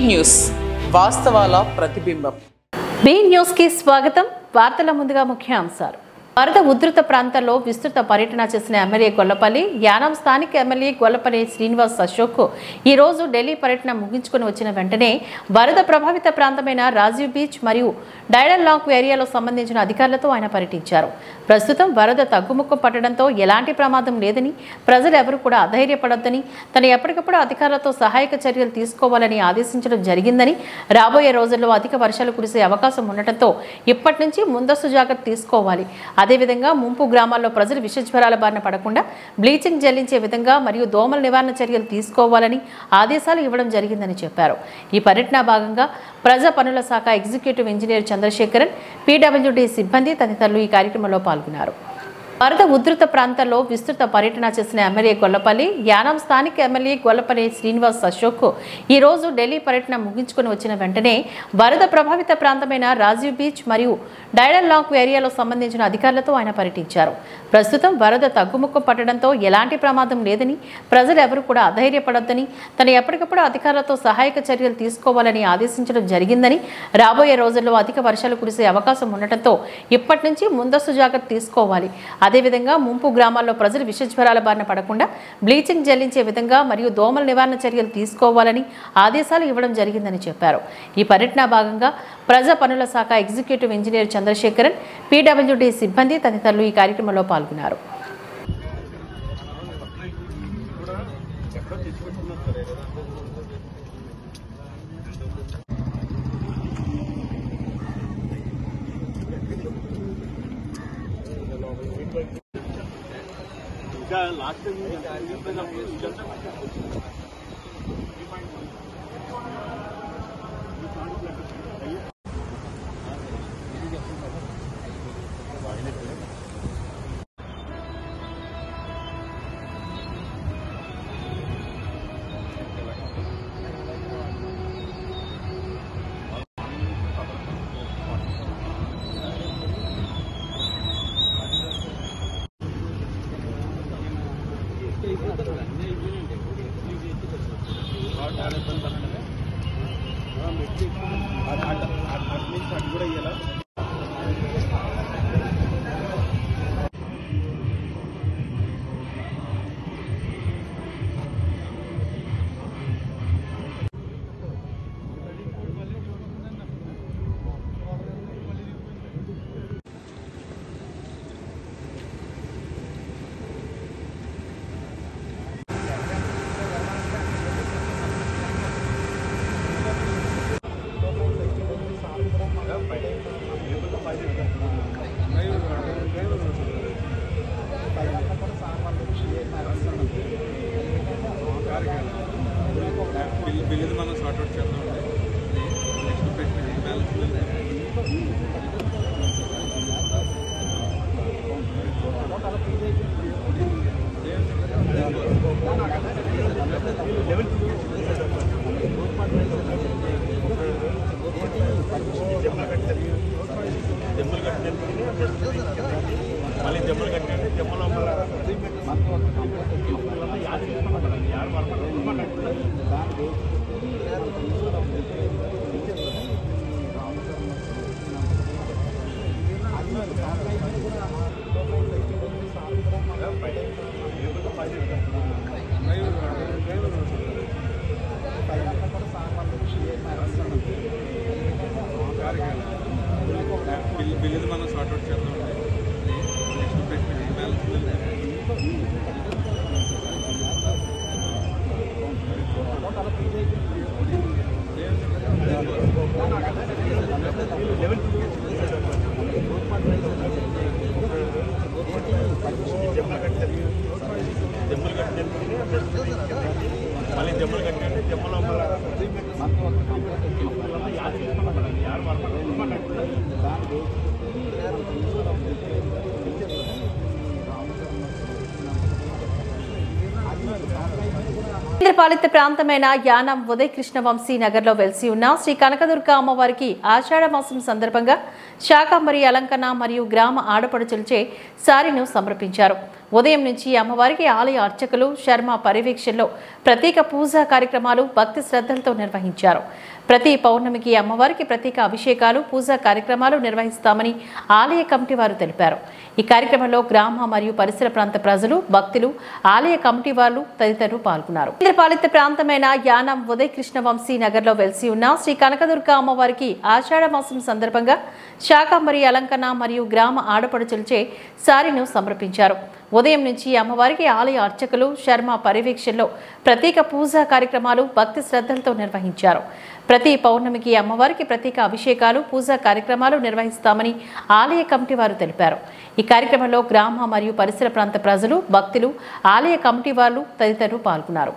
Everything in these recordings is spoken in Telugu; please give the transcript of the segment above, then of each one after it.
న్యూస్ వాస్తవాల ప్రతిబింబం. బి న్యూస్ కి స్వాగతం. వార్తల ముందుగా ముఖ్యాంశాలు. వరద ఉధృత ప్రాంతాల్లో విస్తృత పర్యటన చేసిన ఎమ్మెల్యే గొల్లపల్లి యానాం స్థానిక ఎమ్మెల్యే గొల్లపల్లి శ్రీనివాస్ అశోక్ ఈ రోజు ఢిల్లీ పర్యటన ముగించుకుని వచ్చిన వెంటనే వరద ప్రభావిత ప్రాంతమైన రాజీవ్ బీచ్ మరియు డైడల్ లాక్ ఏరియాలో సంబంధించిన అధికారులతో ఆయన పర్యటించారు. ప్రస్తుతం వరద తగ్గుముఖం పట్టడంతో ఎలాంటి ప్రమాదం లేదని, ప్రజలు ఎవరు కూడా అధైర్యపడొద్దని, తను ఎప్పటికప్పుడు అధికారులతో సహాయక చర్యలు తీసుకోవాలని ఆదేశించడం జరిగిందని, రాబోయే రోజుల్లో అధిక వర్షాలు కురిసే అవకాశం ఉండటంతో ఇప్పటి నుంచి ముందస్తు జాగ్రత్త తీసుకోవాలి. అదేవిధంగా ముంపు గ్రామాల్లో ప్రజలు విషజ్వరాల బారిన పడకుండా బ్లీచింగ్ జల్లించే విధంగా మరియు దోమల నివారణ చర్యలు తీసుకోవాలని ఆదేశాలు ఇవ్వడం జరిగిందని చెప్పారు. ఈ పర్యటన భాగంగా ప్రజా పనుల శాఖ ఎగ్జిక్యూటివ్ ఇంజనీర్ చంద్రశేఖరన్, పీడబ్ల్యూడీ సిబ్బంది తదితరులు ఈ కార్యక్రమంలో పాల్గొన్నారు. వరద ఉధృత ప్రాంతాల్లో విస్తృత పర్యటన చేసిన ఎమ్మెల్యే గొల్లపల్లి యానాం స్థానిక ఎమ్మెల్యే గొల్లపల్లి శ్రీనివాస్ అశోక్ ఈ రోజు ఢిల్లీ పర్యటన ముగించుకుని వచ్చిన వెంటనే వరద ప్రభావిత ప్రాంతమైన రాజీవ్ బీచ్ మరియు డైడల్ లాక్ ఏరియాలో సంబంధించిన అధికారులతో ఆయన పర్యటించారు. ప్రస్తుతం వరద తగ్గుముఖం పట్టడంతో ఎలాంటి ప్రమాదం లేదని, ప్రజలు ఎవరు కూడా అధైర్యపడొద్దని, తను ఎప్పటికప్పుడు అధికారులతో సహాయక చర్యలు తీసుకోవాలని ఆదేశించడం జరిగిందని, రాబోయే రోజుల్లో అధిక వర్షాలు కురిసే అవకాశం ఉండటంతో ఇప్పటి నుంచి ముందస్తు జాగ్రత్త తీసుకోవాలి. అదేవిధంగా ముంపు గ్రామాల్లో ప్రజలు విషజ్వరాల బారిన పడకుండా బ్లీచింగ్ జల్లించే విధంగా మరియు దోమల నివారణ చర్యలు తీసుకోవాలని ఆదేశాలు ఇవ్వడం జరిగిందని చెప్పారు. ఈ పర్యటన భాగంగా ప్రజా పనుల శాఖ ఎగ్జిక్యూటివ్ ఇంజనీర్ చంద్రశేఖరన్, పీడబ్ల్యూడీ సిబ్బంది తదితరులు ఈ కార్యక్రమంలో పాల్గొన్నారు. लास्ट బిల్లు మనం సార్ట్ అవుట్ చేద్దాం. నెక్స్ట్ పెట్టిన బ్యాలెన్స్ జమ్మలు కట్టిన మళ్ళీ జమ్మలు కట్టినంటే జమ్మలో బిల్లు మనం సార్ట్ అవుట్ చేద్దాం. నెక్స్ట్ పెట్టిన బ్యాలెన్స్ జమ్మలు కట్టిన మళ్ళీ జమ్మలు కట్టినంటే జమ్మలో కేంద్రపాలిత ప్రాంతమైన యానాం ఉదయ్ కృష్ణ వంశీ నగర్లో వెలిసి ఉన్న శ్రీ కనకదుర్గ అమ్మవారికి ఆషాఢ మాసం సందర్భంగా శాకాంబరి అలంకరణ మరియు గ్రామ ఆడపడుచులచే సారీను సమర్పించారు. ఉదయం నుంచి అమ్మవారికి ఆలయ అర్చకులు శర్మ పర్యవేక్షణలో ప్రత్యేక పూజా కార్యక్రమాలు భక్తి శ్రద్ధలతో నిర్వహించారు. ప్రతి పౌర్ణమికి అమ్మవారికి ప్రత్యేక అభిషేకాలు పూజా కార్యక్రమాలు నిర్వహిస్తామని ఆలయ కమిటీ వారు తెలిపారు. ఈ కార్యక్రమంలో గ్రామ మరియు పరిసర ప్రాంత ప్రజలు, భక్తులు, ఆలయ కమిటీ వారు తదితరులు పాల్గొన్నారు. కేంద్రపాలిత ప్రాంతమైన యానాం ఉదయ్ కృష్ణ వంశీ నగర్లో వెలిసి ఉన్న శ్రీ కనకదుర్గ అమ్మవారికి ఆషాఢ మాసం సందర్భంగా శాకాంబరి అలంకరణ మరియు గ్రామ ఆడపడుచులచే సారీను సమర్పించారు. ఉదయం నుంచి అమ్మవారికి ఆలయ అర్చకులు శర్మ పర్యవేక్షణలో ప్రత్యేక పూజా కార్యక్రమాలు భక్తి శ్రద్ధలతో నిర్వహించారు. ప్రతి పౌర్ణమికి అమ్మవారికి ప్రత్యేక అభిషేకాలు పూజా కార్యక్రమాలు నిర్వహిస్తామని ఆలయ కమిటీ వారు తెలిపారు. ఈ కార్యక్రమంలో గ్రామ మరియు పరిసర ప్రాంత ప్రజలు, భక్తులు, ఆలయ కమిటీ వారు తదితరులు పాల్గొన్నారు.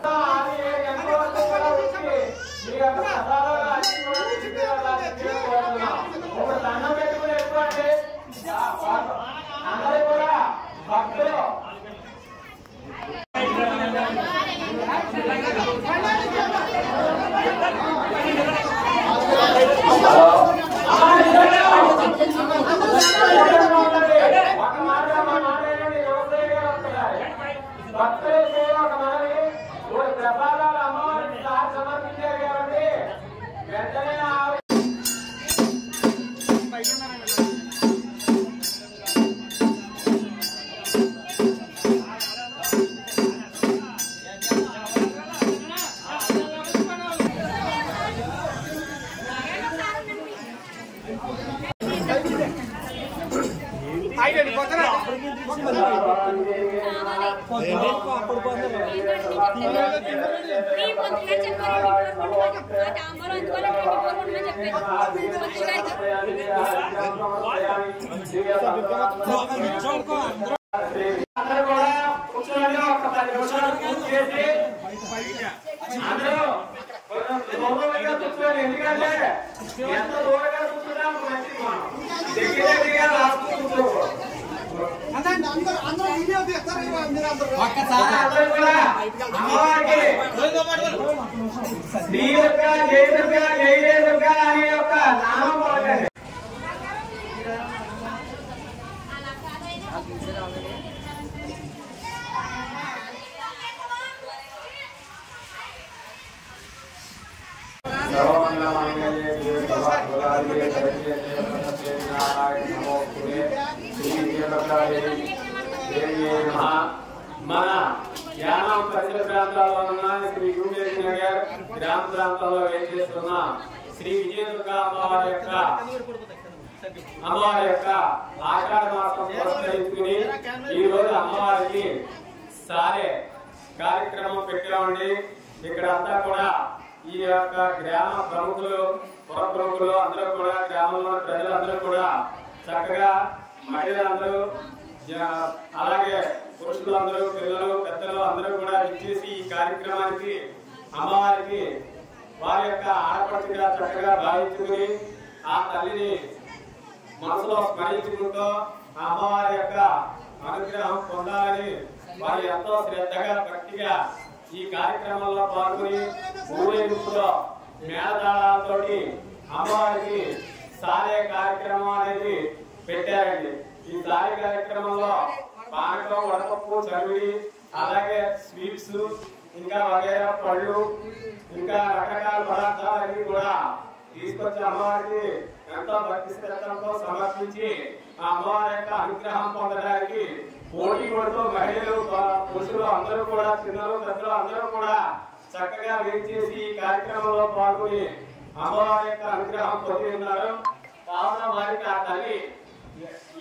మన యానం పరిసర ప్రాంతాల్లో ఉన్న శ్రీ గుండేష్ నగర్ గ్రామ ప్రాంతంలో వేచేస్తున్న శ్రీ విజయదుర్గ అమ్మవారి యొక్క ఆషాఢ మాసం పురస్కరించుకుని ఈ రోజు అమ్మవారికి సారే కార్యక్రమం పెట్టామండి. ఇక్కడ అంతా కూడా ఈ యొక్క గ్రామ ప్రముఖులు, పుర ప్రముఖులు అందరూ కూడా, గ్రామంలో ప్రజలందరూ కూడా చక్కగా మహిళలందరూ, అలాగే పురుషులందరూ, పిల్లలు, పెద్దలు అందరూ కూడా ఇచ్చేసి ఈ కార్యక్రమానికి అమ్మవారికి వారి యొక్క ఆడపడుచుగా చక్కగా భావించుకుని ఆ తల్లిని మనసులో స్మరించుకుంటూ ఆ అమ్మవారి యొక్క అనుగ్రహం పొందాలని వారు ఎంతో శ్రద్ధగా, భక్తిగా ఈ కార్యక్రమంలో పాల్గొని ఊరేగింపులో మేళతాళాలతోటి అమ్మవారికి సారే కార్యక్రమం అనేది పెట్టారండి. ఈ సారే కార్యక్రమంలో పానకం, వడపప్పు, చవిడి, అలాగే స్వీట్స్, ఇంకా వగైరా పళ్ళు, ఇంకా రకరకాల పదార్థాలన్నీ కూడా తీసుకొచ్చి అమ్మవారికి ఎంతో భక్తి శ్రద్ధలతో సమర్పించి ఆ అమ్మవారి యొక్క అనుగ్రహం పొందడానికి పోటీ పడుతూ మహిళలు, పురుషులు అందరూ కూడా, చిన్నలు, పెద్దలు అందరూ కూడా చక్కగా వేచేసి ఈ కార్యక్రమంలో పాల్గొని అమ్మవారి యొక్క అనుగ్రహం పొంది ఉన్నారు. కావున వారికి ఆ తల్లి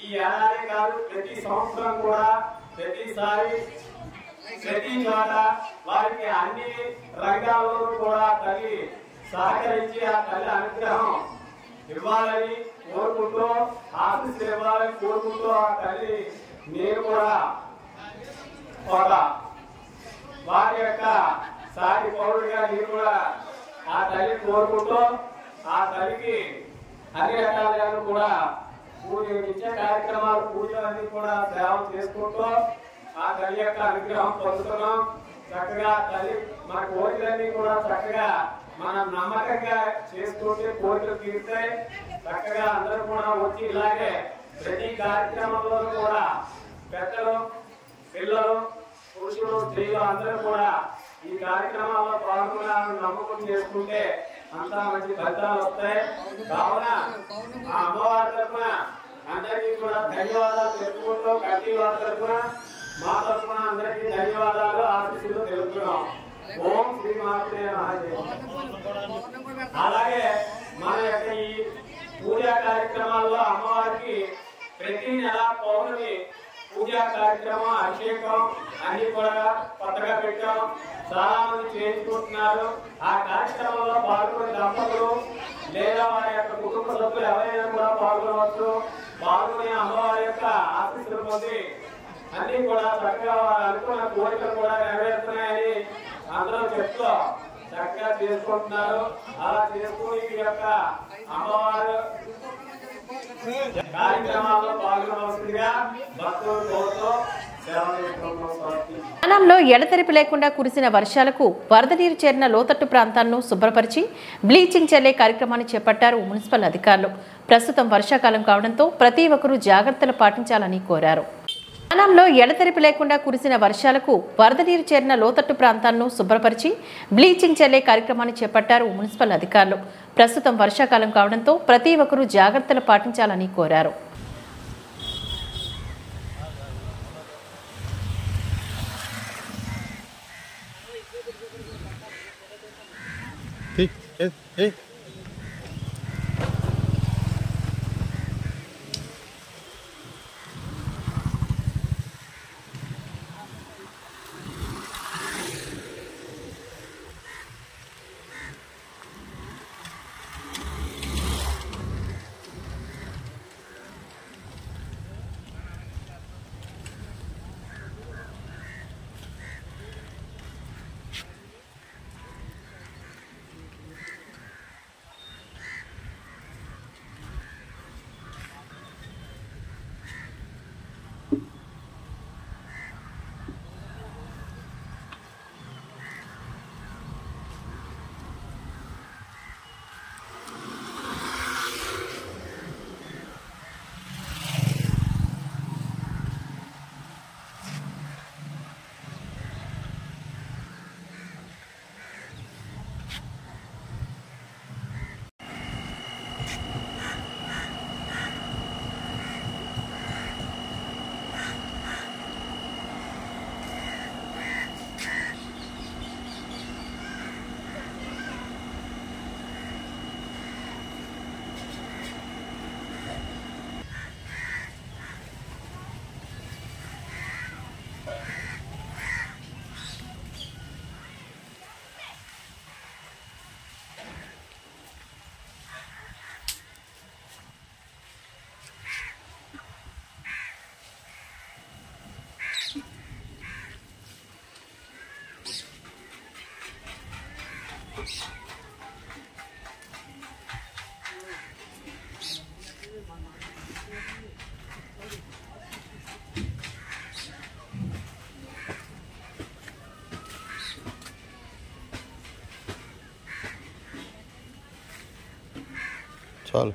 ఈ ఏడాది కాదు, ప్రతి సంవత్సరం కూడా, ప్రతిసారి, ప్రతి చోట వారికి అన్ని రంగాల్లో కూడా తల్లి సహకరించి ఆ తల్లి అనుగ్రహం ఇవ్వాలని కోరుకుంటూ, ఆశీస్సులు ఇవ్వాలని కోరుకుంటూ ఆ తల్లి నేను కూడా ఒక వారి యొక్క సాటి పౌరుడిగా నేను కూడా ఆ తల్లి కోరుకుంటూ ఆ తల్లికి అన్ని రకాలుగా కూడా నిత్య కార్యక్రమాలు, పూజలన్నీ కూడా సేవ చేసుకుంటూ ఆ తల్లి యొక్క అనుగ్రహం పొందుతున్నాం. చక్కగా తల్లి మన కోరికలన్నీ కూడా చక్కగా మనం నమ్మకంగా చేసుకుంటే కోరికలు తీరుతాయి. చక్కగా అందరూ కూడా వచ్చి ఇలాగే ప్రతి కార్యక్రమంలో కూడా పెద్దలు, పిల్లలు పురుషులు స్త్రీలు అందరూ కూడా ఈ కార్యక్రమాల్లో పాల్గొనాలని నమ్మకం చేసుకుంటే అంతా మంచి ఫలితాలు వస్తాయి. కావున ఆ అమ్మవారి తరఫున అందరికీ కూడా ధన్యవాదాలు తెలుపుకుంటూ కమిటీ వారి తరఫున మా తరఫున అందరికీ ధన్యవాదాలు ఆశీస్సులు తెలుపుతున్నాం. ఓం శ్రీ మాత్రే నమః. అలాగే మన యొక్క ఈ పూజా కార్యక్రమాల్లో అమ్మవారికి ప్రతి నెల పౌర్ణమి పూజా కార్యక్రమం అభిషేకం అన్ని కూడా కొత్తగా పెట్టాం. చాలా మంది చేయించుకుంటున్నారు. ఆ కార్యక్రమంలో పాల్గొనే దంపతులు లేదా వారి యొక్క కుటుంబ సభ్యులు ఎవరైనా కూడా పాల్గొనవచ్చు. పాల్గొనే అమ్మవారి యొక్క ఆశీస్సులు పొంది అన్ని కూడా చక్కగా వారు అనుకున్న కోరికలు కూడా నెరవేరుతున్నాయని అందరూ చెప్తూ చక్కగా చేసుకుంటున్నారు. అలా చేసుకుని ఈ యొక్క అమ్మవారు కార్యక్రమాల్లో పాల్గొనవలసిందిగా భక్తులు కోరుతూ యానాంలో ఎడతెరిపి లేకుండా కురిసిన వర్షాలకు వరద నీరు చేరిన లోతట్టు ప్రాంతాలను శుభ్రపరిచి బ్లీచింగ్ చల్లే కార్యక్రమాన్ని చేపట్టారు మున్సిపల్ అధికారులు. ప్రస్తుతం వర్షాకాలం కావడంతో ప్రతి ఒక్కరూ జాగ్రత్తలు పాటించాలని కోరారు. యానాంలో ఎడతెరిపి లేకుండా కురిసిన వర్షాలకు వరద నీరు చేరిన లోతట్టు ప్రాంతాలను శుభ్రపరిచి బ్లీచింగ్ చల్లే కార్యక్రమాన్ని చేపట్టారు మున్సిపల్ అధికారులు. ప్రస్తుతం వర్షాకాలం కావడంతో ప్రతి ఒక్కరూ జాగ్రత్తలు పాటించాలని కోరారు. చాలు.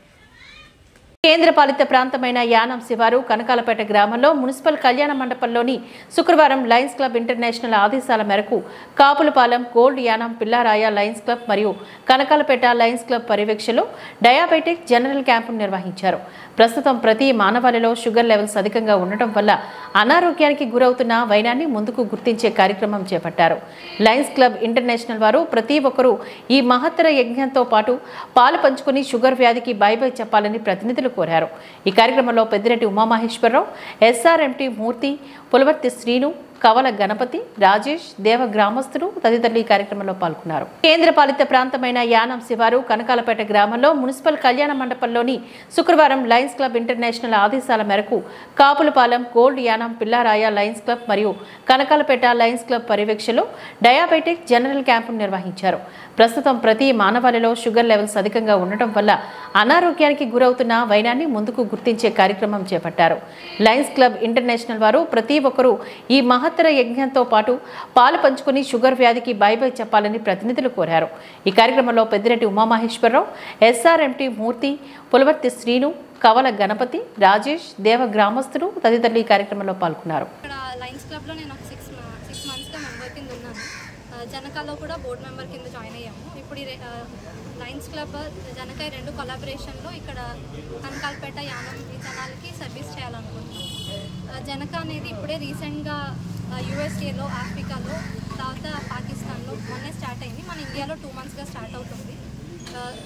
కేంద్రపాలిత ప్రాంతమైన యానాం శివారు కనకాలపేట గ్రామంలో మున్సిపల్ కళ్యాణ మండపంలోని శుక్రవారం లయన్స్ క్లబ్ ఇంటర్నేషనల్ ఆదేశాల మేరకు Kapulapalem gold Yanam Pillaraya lions club మరియు కనకాలపేట లయన్స్ క్లబ్ పర్యవేక్షణలో డయాబెటిక్ జనరల్ క్యాంపును నిర్వహించారు. ప్రస్తుతం ప్రతి మానవాళిలో షుగర్ లెవెల్స్ అధికంగా ఉండటం వల్ల అనారోగ్యానికి గురవుతున్న వైనాన్ని ముందుకు గుర్తించే కార్యక్రమం చేపట్టారు. లయన్స్ క్లబ్ ఇంటర్నేషనల్ వారు ప్రతి ఒక్కరూ ఈ మహత్తర యజ్ఞంతో పాటు పాలు పంచుకుని షుగర్ వ్యాధికి బై బై చెప్పాలని ప్రతినిధులు కోరారు. ఈ కార్యక్రమంలో పెద్దిరెడ్డి ఉమామహేశ్వరరావు, ఎస్ఆర్ఎంటీ మూర్తి, పులవర్తి శ్రీను, కవల గణపతి, రాజేష్, దేవ గ్రామస్తులు తదితరులు ఈ కార్యక్రమంలో పాల్గొన్నారు. కేంద్రపాలిత ప్రాంతమైన యానాం శివారు కనకాలపేట గ్రామంలో మున్సిపల్ కళ్యాణ మండపంలోని శుక్రవారం లయన్స్ క్లబ్ ఇంటర్నేషనల్ ఆదేశాల మేరకు Kapulapalem gold Yanam Pillaraya lions club మరియు కనకాలపేట లయన్స్ క్లబ్ పర్యవేక్షణలో డయాబెటిక్ జనరల్ క్యాంపును నిర్వహించారు. ప్రస్తుతం ప్రతి మానవాళిలో షుగర్ లెవెల్స్ అధికంగా ఉండటం వల్ల అనారోగ్యానికి గురవుతున్న వైనాన్ని ముందుకు గుర్తించే కార్యక్రమం చేపట్టారు. లయన్స్ క్లబ్ ఇంటర్నేషనల్ వారు ప్రతి ఒక్కరూ ఈ మహత్తర మహత్తర యజ్ఞంతో పాటు పాలు పంచుకుని షుగర్ వ్యాధికి బై చెప్పాలని ప్రతినిధులు కోరారు. ఈ కార్యక్రమంలో పెద్దిరెడ్డి ఉమామహేశ్వరరావు, SRMT మూర్తి, పులవర్తి శ్రీను, కవల గణపతి, రాజేష్, దేవ గ్రామస్తులు తదితరులు ఈ కార్యక్రమంలో పాల్గొన్నారు. జనకాలో కూడా బోర్డు మెంబర్ కింద జాయిన్ అయ్యాము. ఇప్పుడు లయన్స్ క్లబ్ జనకాయ 2 కొలాబరేషన్లో ఇక్కడ కనకాలపేట యానం ఈ జనాలకి సర్వీస్ చేయాలనుకుంటున్నాం. జనక అనేది ఇప్పుడే రీసెంట్గా USA లో, ఆఫ్రికాలో, తర్వాత పాకిస్తాన్లో మొన్నే స్టార్ట్ అయింది. మన ఇండియాలో 2 monthsగా స్టార్ట్ అవుతుంది.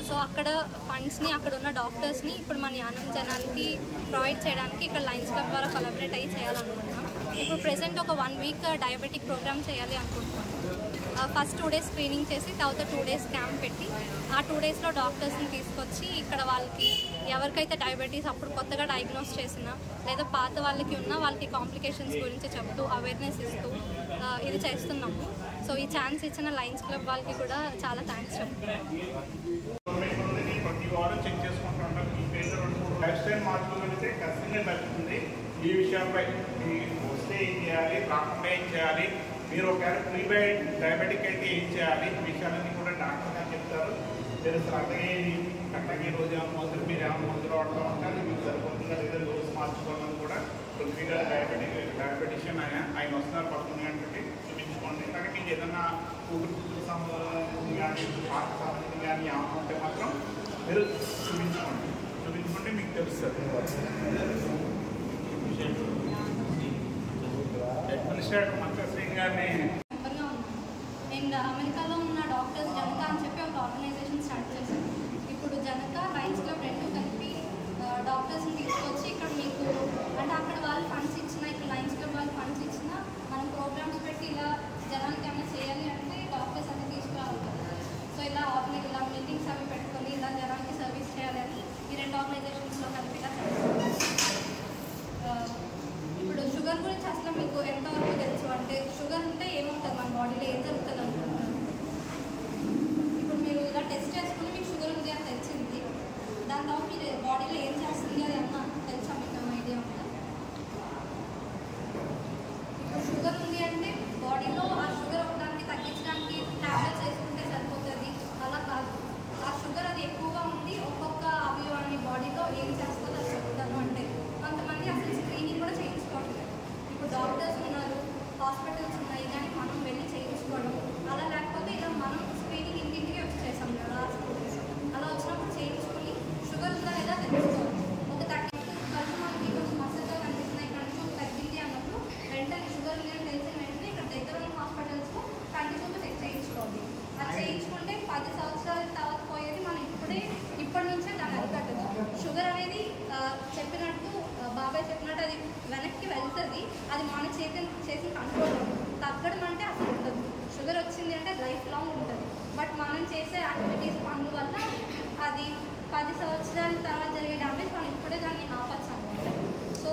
సో అక్కడ ఫండ్స్ని, అక్కడ ఉన్న డాక్టర్స్ని ఇప్పుడు మన యానం జనాలకి ప్రొవైడ్ చేయడానికి ఇక్కడ లయన్స్ క్లబ్ ద్వారా కొలాబరేట్ అయ్యి చేయాలనుకుంటున్నాం. ఇప్పుడు ప్రెసెంట్ ఒక 1 week డయాబెటిక్ ప్రోగ్రామ్ చేయాలి అనుకుంటున్నాం. ఫస్ట్ 2 days స్క్రీనింగ్ చేసి తర్వాత 2 days క్యాంప్ పెట్టి ఆ 2 daysలో డాక్టర్స్ని తీసుకొచ్చి ఇక్కడ వాళ్ళకి ఎవరికైతే డయాబెటీస్ అప్పుడు కొత్తగా డయాగ్నోస్ చేసినా లేదా పాత వాళ్ళకి ఉన్నా వాళ్ళకి కాంప్లికేషన్స్ గురించి చెప్తూ అవేర్నెస్ ఇస్తూ ఇది చేస్తున్నాము. సో ఈ ఛాన్స్ ఇచ్చిన లయన్స్ క్లబ్ వాళ్ళకి కూడా చాలా థ్యాంక్స్ చెప్తున్నాను. ఈ విషయంపై వస్తే ఏం చేయాలి, రాకుండా ఏం చేయాలి, మీరు ఒకవేళ ప్రీ డయాబెటిక్ అయితే ఏం చేయాలి, ఈ విషయాలన్నీ కూడా డాక్టర్ గారు చెప్తారు. తెలుసు అట్లాగే రోజు ఏమైనా మందులు మీరు ఏమైనా మందులు వాడుతూ ఉంటారు, మీకు సరిపోతుందా లేదా డోస్ మార్చుకోవాలని కూడా పృథ్వీగా డయాబెటిషియన్ ఆయన వస్తున్నారు 11 గంటలకి చూపించుకోండి. కానీ మీకు ఏదన్నా ఊపిరితిత్తుల సంబంధించి కానీ హార్ట్ సంబంధించి కానీ ఏమైనా ఉంటే మాత్రం మీరు చూపించుకుంటే మీకు తెలుస్తుంది. అడ్మినిస్ట్రేటర్ మంత్రి శ్రీని గారిని అండ్ అమెరికాలో ఉన్న డాక్టర్స్ జనక అని చెప్పి ఒక ఆర్గనైజేషన్ స్టార్ట్ చేశారు. ఇప్పుడు జనక లయన్స్ క్లబ్ 2 కలిపి డాక్టర్స్ని తీసుకొచ్చి ఇక్కడ మీకు అంటే అక్కడ వాళ్ళు ఫండ్స్ ఇచ్చినా ఇక్కడ లయన్స్ క్లబ్ వాళ్ళు ఫండ్స్ ఇచ్చినా మనం ప్రోగ్రామ్స్ పెట్టి ఇలా జనానికి ఏమైనా చేయాలి అంటే డాక్టర్స్ అన్ని తీసుకురావాలి కదా. సో ఇలా మీటింగ్స్ అవి పెట్టుకొని ఇలా జనానికి సర్వీస్ చేయాలని ఈ 2 ఆర్గనైజేషన్స్లో కలిపి ఇలా చేస్తారు. ఇప్పుడు షుగర్ గురించి అసలు మీకు ఎంతవరకు తెలుసు అంటే షుగర్ ఉంటే ఏముంటుంది మన బాడీలో ఏం జరుగుతుంది అనుకుంటున్నారు. ఇప్పుడు మీరు ఇలా టెస్ట్ చేసుకుని మీకు షుగర్ ఉంది అని తెలిసింది, దాని తర్వాత మీరు బాడీలో ఏం చేస్తుంది అది అన్న తెలుసా, మీకు ఐడియా ఉందా? ఇప్పుడు షుగర్ ఉంది అంటే బాడీలో ఆ షుగర్ ఉండడానికి తగ్గించడానికి టాబ్లెట్స్ వేసుకుంటే సరిపోతుంది, అలా కాదు. ఆ షుగర్ అది ఎక్కువగా ఉంది ఒక్కొక్క అవయవాన్ని బాడీలో ఏం చేస్తుందో అది చెప్తాను. అంటే కొంతమంది అసలు స్క్రీనింగ్ కూడా చేయించుకోవట్లేదు. ఇప్పుడు డాక్టర్స్ ఉన్నారు, హాస్పిటల్స్ ఉన్నాయి, కానీ మనం వెళ్ళి చేయించుకోవడం అలా లేకపోతే ఇలా మనం స్క్రీనింగ్ ఇంటింటికి వచ్చి చేసాం కదా అలా వచ్చినప్పుడు చేయించుకొని షుగర్ ఉందా లేదా తెలుసుకోవాలి. ఒక 30 కళ్ళు మనకి కొంచెం మసలుగా కనిపిస్తున్నాయి, ఇక్కడ నుంచి తగ్గింది అన్నప్పుడు వెంటనే షుగర్ ఉంది అని తెలిసిన వెంటనే ఇక్కడ దగ్గర ఉన్న హాస్పిటల్స్లో కంటి చూపు చెక్ చేయించుకోవాలి. అది చేయించుకుంటే 10 సంవత్సరాల తర్వాత పోయేది మనం ఇప్పటి నుంచే దాన్ని అరికట్టచ్చు. షుగర్ అనేది చెప్పినట్టు బాబాయ్ చెప్పినట్టు అది వెనక్కి వెళ్తుంది, అది మన చేసిన కంట్రోల్ తగ్గడం అంటే అసలు ఉండదు. షుగర్ వచ్చింది అంటే లైఫ్ లాంగ్ ఉంటుంది. బట్ మనం చేసే యాక్టివిటీస్ పనుల వల్ల అది 10 సంవత్సరాల తర్వాత జరిగే డ్యామేజ్ మనం ఇప్పుడే దాన్ని ఆపచ్చు అనమాట. సో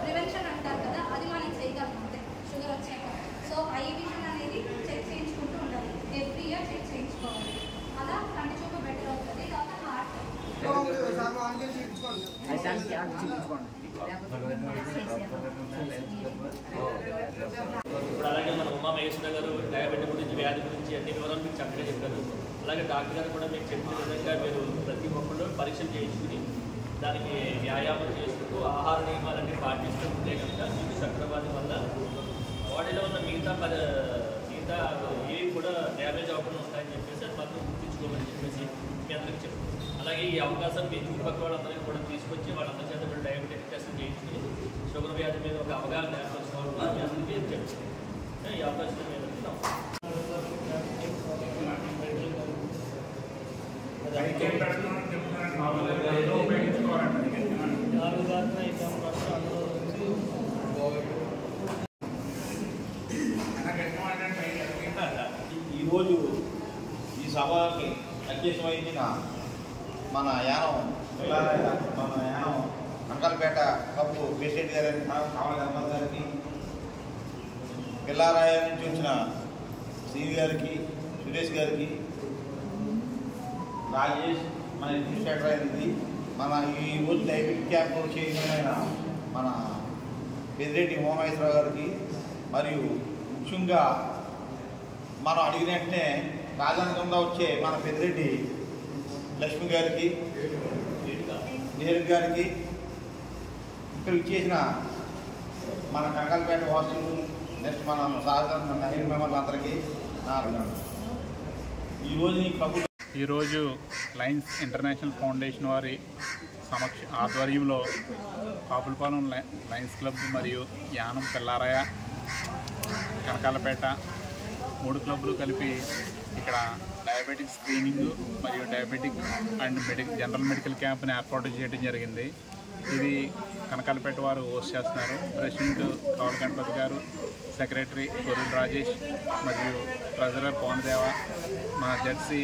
ప్రివెన్షన్ అంటారు కదా, అది మనం చేయగలం అంతే షుగర్ వచ్చాక. సో ఐ విజన్ అనేది చెక్ చేయించుకుంటూ ఉండాలి, ఎవ్రీ ఇయర్ చెక్ చేయించుకోవాలి. అలా కంటి చూపు బెటర్ అవుతుంది. తర్వాత హార్ట్ ఇప్పుడు అలాగే మన ఉమామహేశ్వర గారు డయాబెటిక్ గురించి, వ్యాధి గురించి అన్ని వివరాలు మీకు చక్కగా చెప్పారు. అలాగే డాక్టర్ గారు కూడా మీకు చెప్పిన విధంగా మీరు ప్రతి ఒక్కళ్ళు పరీక్షలు చేయించుకుని దానికి వ్యాయామం చేసుకుంటూ ఆహార నియమాలన్నీ పాటిస్తూ ఉంటే కనుక మీకు చక్రవాది వల్ల బాడీలో ఉన్న మిగతా ఏవి కూడా డ్యామేజ్ అవ్వకుండా ఉంటాయని చెప్పేసి అది మాత్రం గుర్తించుకోమని చెప్పేసి మీ అందరికీ చెప్పారు. అలాగే ఈ అవకాశం మీ చుట్టుపక్కల వాళ్ళందరికీ కూడా తీసుకొచ్చి వాళ్ళందరి చేత కూడా డయాబెటిక్ టెస్ట్ చేయించుకుని షుగర్ వ్యాధి మీద ఒక అవగాహన ఏర్పరచుకోవాలని మీ అందరికీ చెప్పారు. ఈ అవకాశం మీద ఈరోజు ఈ సభకి అధ్యక్షం వహించిన మన యానం అంకల్పేట కప్పు ప్రెసిడెంట్ గారికి, కావల గణపతి గారికి, పిల్లారాయ నుంచి వచ్చిన శ్రీని గారికి, సురేష్ గారికి, రాజేష్ మన అడ్మినిస్ట్రేటర్ అయింది, మన ఈ రోజు డయాబెటిక్ క్యాంప్ చైర్మన్ అయిన మన పెద్దిరెడ్డి ఉమామహేశ్వరరావు గారికి, మరియు ముఖ్యంగా మనం అడిగినట్టే రాజధానిగా వచ్చే మన పెద్దిరెడ్డి లక్ష్మి గారికి, నేరు గారికి, ఇక్కడ ఇచ్చేసిన మన కంకల్పేట వాసులు, నెక్స్ట్ మన సాధారణ మహిళ మెంబర్లు అందరికీ నా అభినందనలు. ఈరోజు లయన్స్ ఇంటర్నేషనల్ ఫౌండేషన్ వారి ఆధ్వర్యంలో కాపులపాలెం లయన్స్ క్లబ్ మరియు యానం పిల్లారాయ, కనకాలపేట 3 క్లబ్లు కలిపి ఇక్కడ డయాబెటిక్ స్క్రీనింగ్ మరియు డయాబెటిక్ అండ్ జనరల్ మెడికల్ క్యాంప్ని ఏర్పాటు చేయడం జరిగింది. ఇది కనకాలపేట వారు హోస్ట్ చేస్తున్నారు. ప్రెసిడెంట్ కౌల గణపతి గారు, సెక్రటరీ గొర్రెల రాజేష్ మరియు ట్రెజరర్ పవన్దేవ, మా జడ్సీ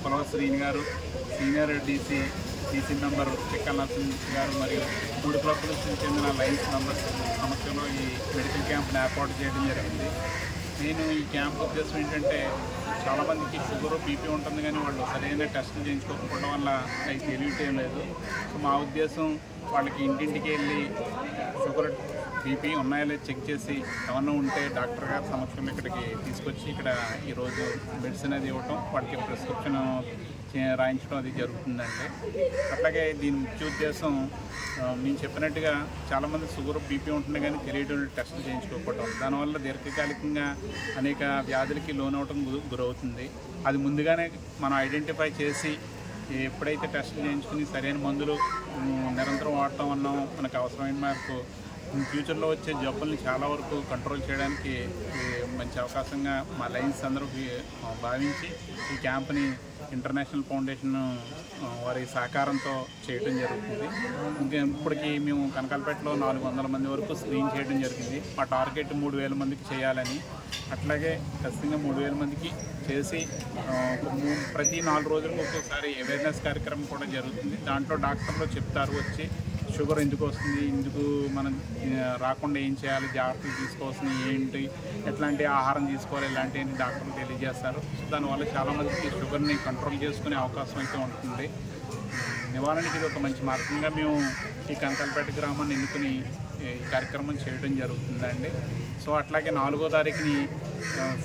పొలవ శ్రీని గారు, senior DC member Chikkal Narasimha గారు మరియు 3 క్లబ్లకు చెందిన లయన్స్ మెంబర్స్ సమక్షంలో ఈ మెడికల్ క్యాంప్ని ఏర్పాటు చేయడం జరిగింది. నేను ఈ క్యాంప్ ఉద్దేశం ఏంటంటే, చాలామందికి షుగర్, బీపీ ఉంటుంది కానీ వాళ్ళు సరైన టెస్టులు చేయించుకోకపోవడం వల్ల అవి తెలియటం లేదు. సో మా ఉద్దేశం వాళ్ళకి ఇంటింటికి వెళ్ళి షుగర్, బీపీ ఉన్నాయో లేదో చెక్ చేసి ఏమన్నా ఉంటే డాక్టర్ గారి సమక్షంలో ఇక్కడికి తీసుకొచ్చి ఇక్కడ ఈరోజు మెడిసిన్ అది ఇవ్వటం, వాళ్ళకి ప్రిస్క్రిప్షన్ రాయించడం అది జరుగుతుందండి. అట్లాగే దీని ముఖ్య ఉద్దేశం నేను చెప్పినట్టుగా చాలామంది షుగర్, బీపీ ఉంటుంది కానీ తెలియటం టెస్టులు చేయించుకోకపోవడం, దానివల్ల దీర్ఘకాలికంగా అనేక వ్యాధులకి లోనవటం గురవుతుంది. అది ముందుగానే మనం ఐడెంటిఫై చేసి ఎప్పుడైతే టెస్టులు చేయించుకుని సరైన మందులు నిరంతరం వాడటం వల్ల మనకు అవసరమైన మేరకు ఫ్యూచర్లో వచ్చే జబ్బుల్ని చాలా వరకు కంట్రోల్ చేయడానికి మంచి అవకాశంగా మా లయన్స్ అందరూ భావించి ఈ క్యాంప్ని ఇంటర్నేషనల్ ఫౌండేషన్ వారి సహకారంతో చేయడం జరుగుతుంది. ఇంకా ఇప్పటికీ మేము కనకాలపేటలో 400 మంది వరకు స్క్రీన్ చేయడం జరిగింది. మా టార్గెట్ 3000 మందికి చేయాలని. అట్లాగే ఖచ్చితంగా 3000 మందికి చేసి ప్రతి 4 రోజులకు ఒక్కోసారి అవేర్నెస్ కార్యక్రమం కూడా జరుగుతుంది. దాంట్లో డాక్టర్లు చెప్తారు వచ్చి షుగర్ ఎందుకు వస్తుంది, ఎందుకు మనం రాకుండా ఏం చేయాలి, జాగ్రత్తలు తీసుకోవాల్సినవి ఏంటి, ఎట్లాంటి ఆహారం తీసుకోవాలి, ఇలాంటివన్నీ డాక్టర్లు తెలియజేస్తారు. దానివల్ల చాలామందికి షుగర్ని కంట్రోల్ చేసుకునే అవకాశం అయితే ఉంటుంది. నివారణకి ఇది ఒక మంచి మార్గంగా మేము ఈ కనకాలపేట గ్రామాన్ని ఎన్నుకుని ఈ కార్యక్రమం చేయడం జరుగుతుందండి. సో అట్లాగే 4వ తారీఖుని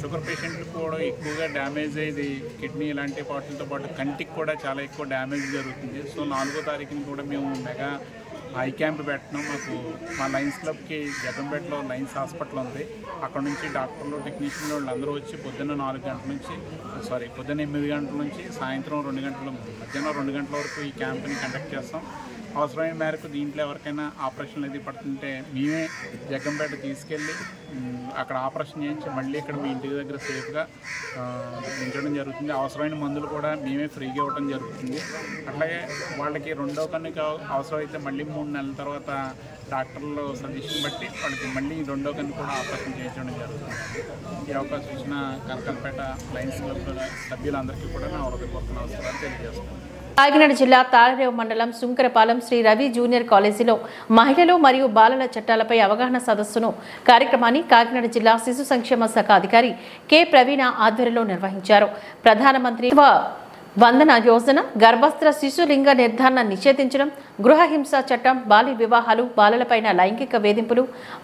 షుగర్ పేషెంట్లు కూడా ఎక్కువగా డ్యామేజ్ అయ్యేది కిడ్నీ ఇలాంటి వాటితో పాటు కంటికి కూడా చాలా ఎక్కువ డ్యామేజ్ జరుగుతుంది. సో 4వ తారీఖుని కూడా మేము మెగా ఐ క్యాంప్ పెట్టడం, మా లయన్స్ క్లబ్కి జగంపేటలో లయన్స్ హాస్పిటల్ ఉంది. అక్కడ నుంచి డాక్టర్లు, టెక్నీషియన్లు వాళ్ళందరూ వచ్చి పొద్దున్న 8 గంటల నుంచి సాయంత్రం 2 గంటల, మధ్యాహ్నం 2 గంటల వరకు ఈ క్యాంప్ని కండక్ట్ చేస్తాం. అవసరమైన మేరకు దీంట్లో ఎవరికైనా ఆపరేషన్లు అది పడుతుంటే మేమే జగ్గంపేట తీసుకెళ్ళి అక్కడ ఆపరేషన్ చేయించి మళ్ళీ ఇక్కడ మీ ఇంటి దగ్గర సేఫ్గా ఉంచడం జరుగుతుంది. అవసరమైన మందులు కూడా మేమే ఫ్రీగా ఇవ్వడం జరుగుతుంది. అట్లాగే వాళ్ళకి 2వ కన్నుకి అవసరమైతే మళ్ళీ 3 నెలల తర్వాత డాక్టర్లు సజెషన్ బట్టి వాళ్ళకి మళ్ళీ 2వ కన్ను కూడా ఆపరేషన్ చేయించడం జరుగుతుంది. ఈ అవకాశం ఇచ్చిన కనకాలపేట లయన్స్ క్లబ్ సభ్యులందరికీ కూడా నా హృదయపూర్వక నమస్కారాలు తెలియజేస్తున్నాను. కాకినాడ జిల్లా తాళరేవు మండలం సుంకరపాలెం శ్రీ రవి జూనియర్ కాలేజీలో మహిళలు మరియు బాలల చట్టాలపై అవగాహన సదస్సును కార్యక్రమాన్ని కాకినాడ జిల్లా శిశు సంక్షేమ శాఖ అధికారి కె ప్రవీణ ఆధ్వర్యంలో నిర్వహించారు. ప్రధానమంత్రి వందన యోజన, గర్భస్థ శిశులింగ నిర్ధారణ నిషేధించడం, గృహహింస చట్టం, బాల్య వివాహాలు, బాలలపైన లైంగిక వేధింపులు,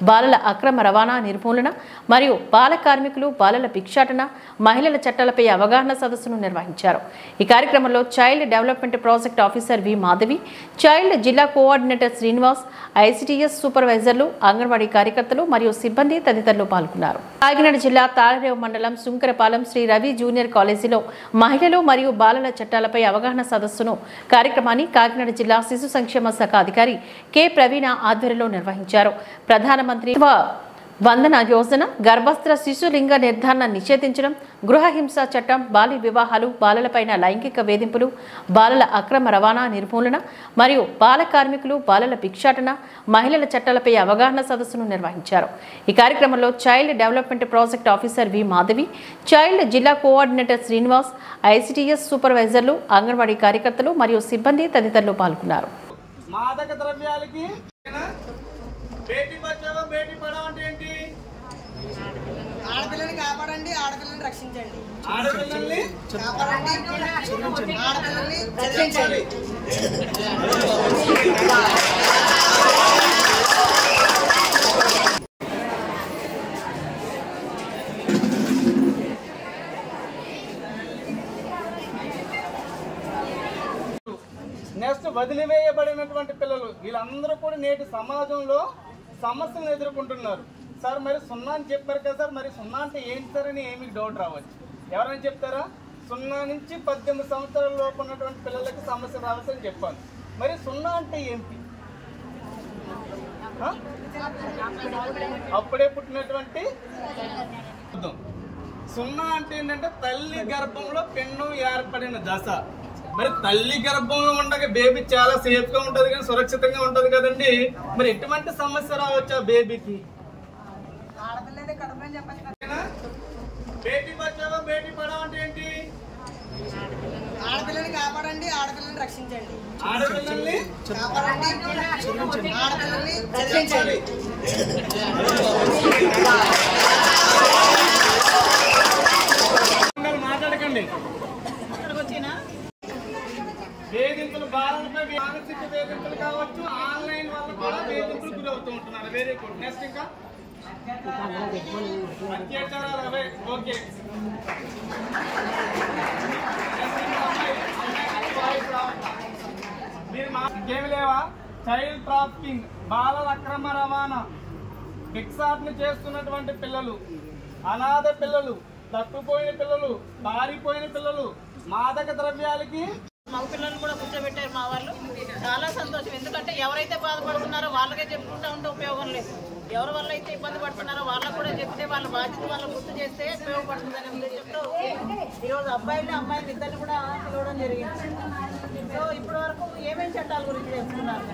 బాలల అక్రమ రవాణా నిర్మూలన మరియు బాల కార్మికులు, బాలల భిక్షాటన, మహిళల చట్టాలపై అవగాహన సదస్సును నిర్వహించారు. ఈ కార్యక్రమంలో చైల్డ్ డెవలప్మెంట్ ప్రాజెక్ట్ ఆఫీసర్ వి మాధవి, చైల్డ్ జిల్లా కోఆర్డినేటర్ శ్రీనివాస్, ఐసిటిఎస్ సూపర్వైజర్లు, అంగన్వాడీ కార్యకర్తలు మరియు సిబ్బంది తదితరులు పాల్గొన్నారు. కాకినాడ జిల్లా తాళరేవు మండలం సుంకరపాలెం శ్రీ రవి జూనియర్ కాలేజీలో మహిళలు మరియు బాలల చట్టాలపై అవగాహన సదస్సును కార్యక్రమాన్ని కాకినాడ జిల్లా శిశు సంక్షేమ శాఖ అధికారి కె ప్రవీణ ఆధ్వర్యంలో నిర్వహించారు. ప్రధానమంత్రి వందన యోజన, గర్భస్థ శిశులింగ నిర్ధారణ నిషేధించడం, గృహహింస చట్టం, బాల్య వివాహాలు, బాలలపైన లైంగిక వేధింపులు, బాలల అక్రమ రవాణా నిర్మూలన మరియు బాల కార్మికులు, బాలల భిక్షాటన, మహిళల చట్టాలపై అవగాహన సదస్సును నిర్వహించారు. ఈ కార్యక్రమంలో చైల్డ్ డెవలప్మెంట్ ప్రాజెక్ట్ ఆఫీసర్ వి మాధవి, చైల్డ్ జిల్లా కోఆర్డినేటర్ శ్రీనివాస్, ఐసిటిఎస్ సూపర్వైజర్లు, అంగన్వాడీ కార్యకర్తలు మరియు సిబ్బంది తదితరులు పాల్గొన్నారు. మాదక ద్రవ్యాలకి బేటీ బచావో బేటీ పడావో అంటే ఏంటి? ఆడపిల్లని కాపాడండి, ఆడపిల్లని రక్షించండి. ఆడపిల్లల్ని కాపాడండి, ఆడపిల్లని రక్షించండి. నెక్స్ట్ వదిలివేయబడినటువంటి పిల్లలు, వీళ్ళందరూ కూడా నేటి సమాజంలో సమస్యలను ఎదుర్కొంటున్నారు. సార్ మరి 0 అని చెప్పారు కదా సార్, మరి 0 అంటే ఏంటి సార్ అని ఏమి డౌట్ రావచ్చు. ఎవరైనా చెప్తారా? 0 నుంచి 18 సంవత్సరాల లోపు ఉన్నటువంటి పిల్లలకి సమస్య రావచ్చు అని చెప్పాను. మరి 0 అంటే ఏంటి? అప్పుడే పుట్టినటువంటి 0 అంటే ఏంటంటే తల్లి గర్భంలో పిండం ఏర్పడిన దశ. మరి తల్లి గర్భంలో ఉండగా బేబీ చాలా సేఫ్ గా ఉంటది కానీ సురక్షితంగా ఉంటది కదండి. మరి ఎటువంటి సమస్య రావచ్చు ఆ బేబీకి? బేటీ బచావో బేటీ పడావో అంటే ఏంటి? ఆడపిల్లని కాపాడండి, ఆడపిల్లని రక్షించండి. ఆడపిల్లల్ని కాపాడండి, ఆడపిల్లని రక్షించండి. మాట్లాడకండి. వేధింపులు బాలలపై మానసిక వేధింపులు కావచ్చు, ఆన్లైన్ వల్ల కూడా వేధింపులు గురవుతూ ఉంటున్నారు. Very good. నెక్స్ట్ ఇంకా అత్యాచారాలు అవే. ఓకే. మీరు ఇంకేమి లేవా? చైల్డ్ ట్రాఫికింగ్, బాలల అక్రమ రవాణా, భిక్షాటన చేస్తున్నటువంటి పిల్లలు, అనాథ పిల్లలు, తప్పిపోయిన పిల్లలు, పారిపోయిన పిల్లలు, మాదక ద్రవ్యాలకి మగ పిల్లలు కూడా కూర్చోబెట్టారు మా వాళ్ళు. చాలా సంతోషం. ఎందుకంటే ఎవరైతే బాధపడుతున్నారో వాళ్ళకే చెప్పుకుంటూ ఉంటే ఉపయోగం లేదు. ఎవరి వల్ల అయితే ఇబ్బంది పడుతున్నారో వాళ్ళకు కూడా చెప్తే వాళ్ళ బాధ్యత వాళ్ళు గుర్తు చేస్తే ఉపయోగపడుతుందనే ఉద్దేశంతో ఈరోజు అబ్బాయిలు అమ్మాయిలు ఇద్దరిని కూడా పిలవడం జరిగింది. సో ఇప్పటి వరకు ఏమేమి చట్టాల గురించి చెప్తున్నారు?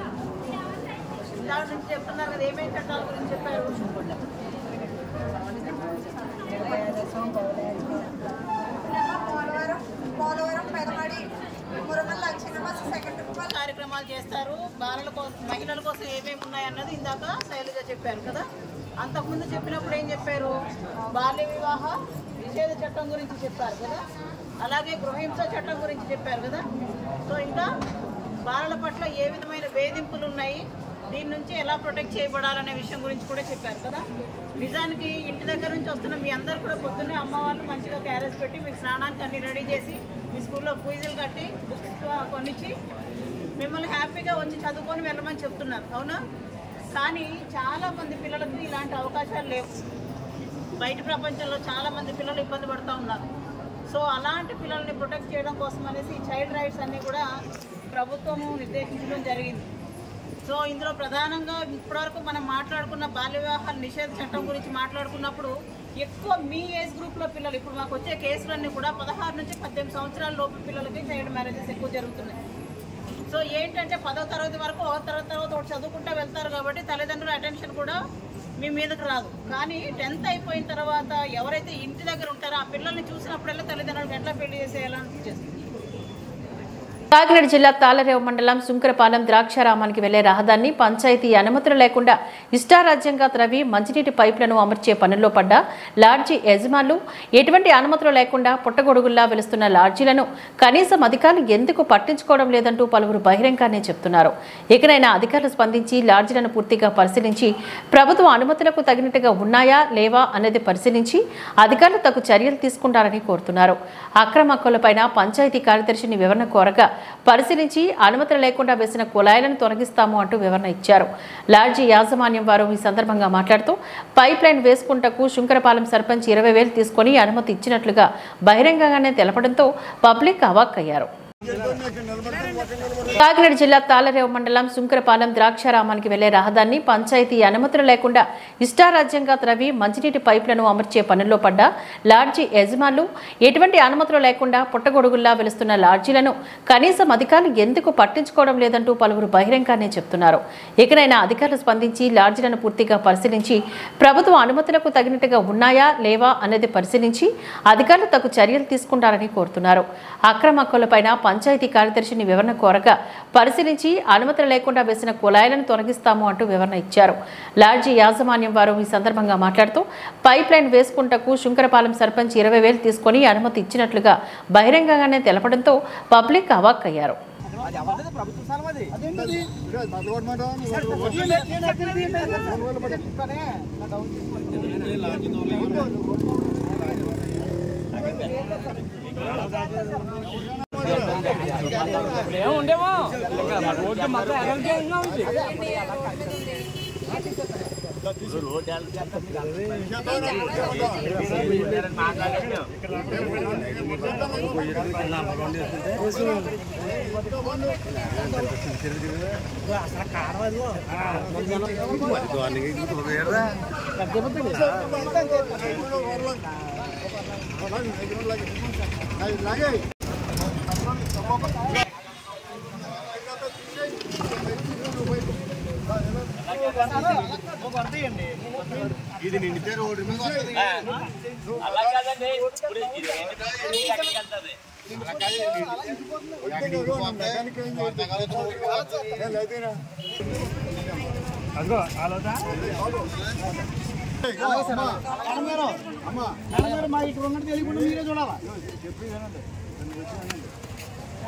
దాని నుంచి చెప్తున్నారు కదా, ఏమేమి చట్టాల గురించి చెప్పారు? కార్యక్రమాలు చేస్తారు. బాలల కోసం, మహిళల కోసం ఏమేమి ఉన్నాయన్నది ఇందాక శైలజ చెప్పారు కదా. అంతకుముందు చెప్పినప్పుడు ఏం చెప్పారు? బాల్య వివాహ నిషేధ చట్టం గురించి చెప్పారు కదా, అలాగే గృహహింస చట్టం గురించి చెప్పారు కదా. సో ఇంకా బాలల పట్ల ఏ విధమైన వేధింపులు ఉన్నాయి, దీని నుంచి ఎలా ప్రొటెక్ట్ చేయబడాలనే విషయం గురించి కూడా చెప్పారు కదా. నిజానికి ఇంటి దగ్గర నుంచి వస్తున్న మీ అందరు కూడా పొద్దున్నే అమ్మ వాళ్ళు మంచిగా క్యారేజ్ పెట్టి మీకు స్నానానికి అన్ని రెడీ చేసి మీ స్కూల్లో ఫీజులు కట్టి బుక్స్ కొనిచ్చి మిమ్మల్ని హ్యాపీగా వచ్చి చదువుకొని వెళ్ళమని చెప్తున్నారు, అవునా? కానీ చాలామంది పిల్లలకు ఇలాంటి అవకాశాలు లేవు. బయట ప్రపంచంలో చాలామంది పిల్లలు ఇబ్బంది పడుతూ ఉన్నారు. సో అలాంటి పిల్లల్ని ప్రొటెక్ట్ చేయడం కోసం అనేసి ఈ చైల్డ్ రైట్స్ అన్నీ కూడా ప్రభుత్వము నిర్దేశించడం జరిగింది. సో ఇందులో ప్రధానంగా ఇప్పటివరకు మనం మాట్లాడుకున్న బాల్య వివాహాల నిషేధ చట్టం గురించి మాట్లాడుకున్నప్పుడు ఎక్కువ మీ ఏజ్ గ్రూప్లో పిల్లలు, ఇప్పుడు మాకు వచ్చే కేసులన్నీ కూడా 16 నుంచి 18 సంవత్సరాల లోపు పిల్లలకి చైల్డ్ మ్యారేజెస్ ఎక్కువ జరుగుతున్నాయి. సో ఏంటంటే 10వ తరగతి వరకు ఒక తర్వాత ఒకటి చదువుకుంటూ వెళ్తారు కాబట్టి తల్లిదండ్రుల అటెన్షన్ కూడా మీ మీదకి రాదు. కానీ 10th అయిపోయిన తర్వాత ఎవరైతే ఇంటి దగ్గర ఉంటారో ఆ పిల్లల్ని చూసినప్పుడల్లా తల్లిదండ్రులకు ఎట్లా పెళ్లి చేసేయాలని చేస్తుంది. కాకినాడ జిల్లా తాళరేవు మండలం సుంకరపాలెం ద్రాక్షారామానికి వెళ్లే రహదారిని పంచాయతీ అనుమతులు లేకుండా ఇష్టారాజ్యంగా త్రవ్వి మంచినీటి పైపులను అమర్చే పనుల్లో పడ్డ లాడ్జీ యజమానులు ఎటువంటి అనుమతులు లేకుండా పుట్టగొడుగుల్లా వెలుస్తున్న లాడ్జీలను కనీసం అధికారులు ఎందుకు పట్టించుకోవడం లేదంటూ పలువురు బహిరంగానే చెప్తున్నారు. ఇకనైనా అధికారులు స్పందించి లాడ్జీలను పూర్తిగా పరిశీలించి ప్రభుత్వ అనుమతులకు తగినట్టుగా ఉన్నాయా లేవా అనేది పరిశీలించి అధికారులు తగు చర్యలు తీసుకుంటారని కోరుతున్నారు. అక్రమ హక్కులపైన పంచాయతీ కార్యదర్శిని వివరణ కోరగా పరిశీలించి అనుమతులు లేకుండా వేసిన కుళాయిలను తొలగిస్తాము అంటూ వివరణ ఇచ్చారు. లాడ్జీ యాజమాన్యం వారు ఈ సందర్భంగా మాట్లాడుతూ పైప్ లైన్ వేసుకుంటకు శుంకరపాలెం సర్పంచ్ 20,000 తీసుకుని అనుమతి ఇచ్చినట్లుగా బహిరంగంగానే తెలపడంతో పబ్లిక్ అవాక్కయ్యారు. కాకినాడ జిల్లా తాళరేవు మండలం సుంకరపాలెం ద్రాక్షారామానికి వెళ్లే రహదారిని పంచాయతీ అనుమతులు లేకుండా ఇష్టారాజ్యంగా త్రవ్వి మంచినీటి పైపులను అమర్చే పనుల్లో పడ్డ లాడ్జీ యజమానులు ఎటువంటి అనుమతులు లేకుండా పుట్టగొడుగుల్లా వెలుస్తున్న లాడ్జీలను కనీసం అధికారులు ఎందుకు పట్టించుకోవడం లేదంటూ పలువురు బహిరంగానే చెప్తున్నారు. ఇకనైనా అధికారులు స్పందించి లాడ్జీలను పూర్తిగా పరిశీలించి ప్రభుత్వ అనుమతులకు తగినట్టుగా ఉన్నాయా లేవా అనేది పరిశీలించి అధికారులు తగు చర్యలు తీసుకుంటారని కోరుతున్నారు. అక్రమ హక్కులపైన పంచాయతీ కార్యదర్శిని వివరణ కోరగా పరిశీలించి అనుమతులు లేకుండా వేసిన కుళాయిలను తొలగిస్తాము అంటూ వివరణ ఇచ్చారు. లాడ్జీ యాజమాన్యం వారు ఈ సందర్భంగా మాట్లాడుతూ పైప్ లైన్ వేసుకుంటకు శుంకరపాలెం సర్పంచ్ 20,000 తీసుకుని అనుమతి ఇచ్చినట్లుగా బహిరంగంగానే తెలపడంతో పబ్లిక్ అవాక్కయ్యారు. ఉండేమో రోడ్డు మొత్తం అనారోగ్యంగా ఉంది. ఇది నిండితే రోడ్డు మీద మా ఇక్కడ ఉన్నట్టు తెలియకుండా మీరే చూడాలా.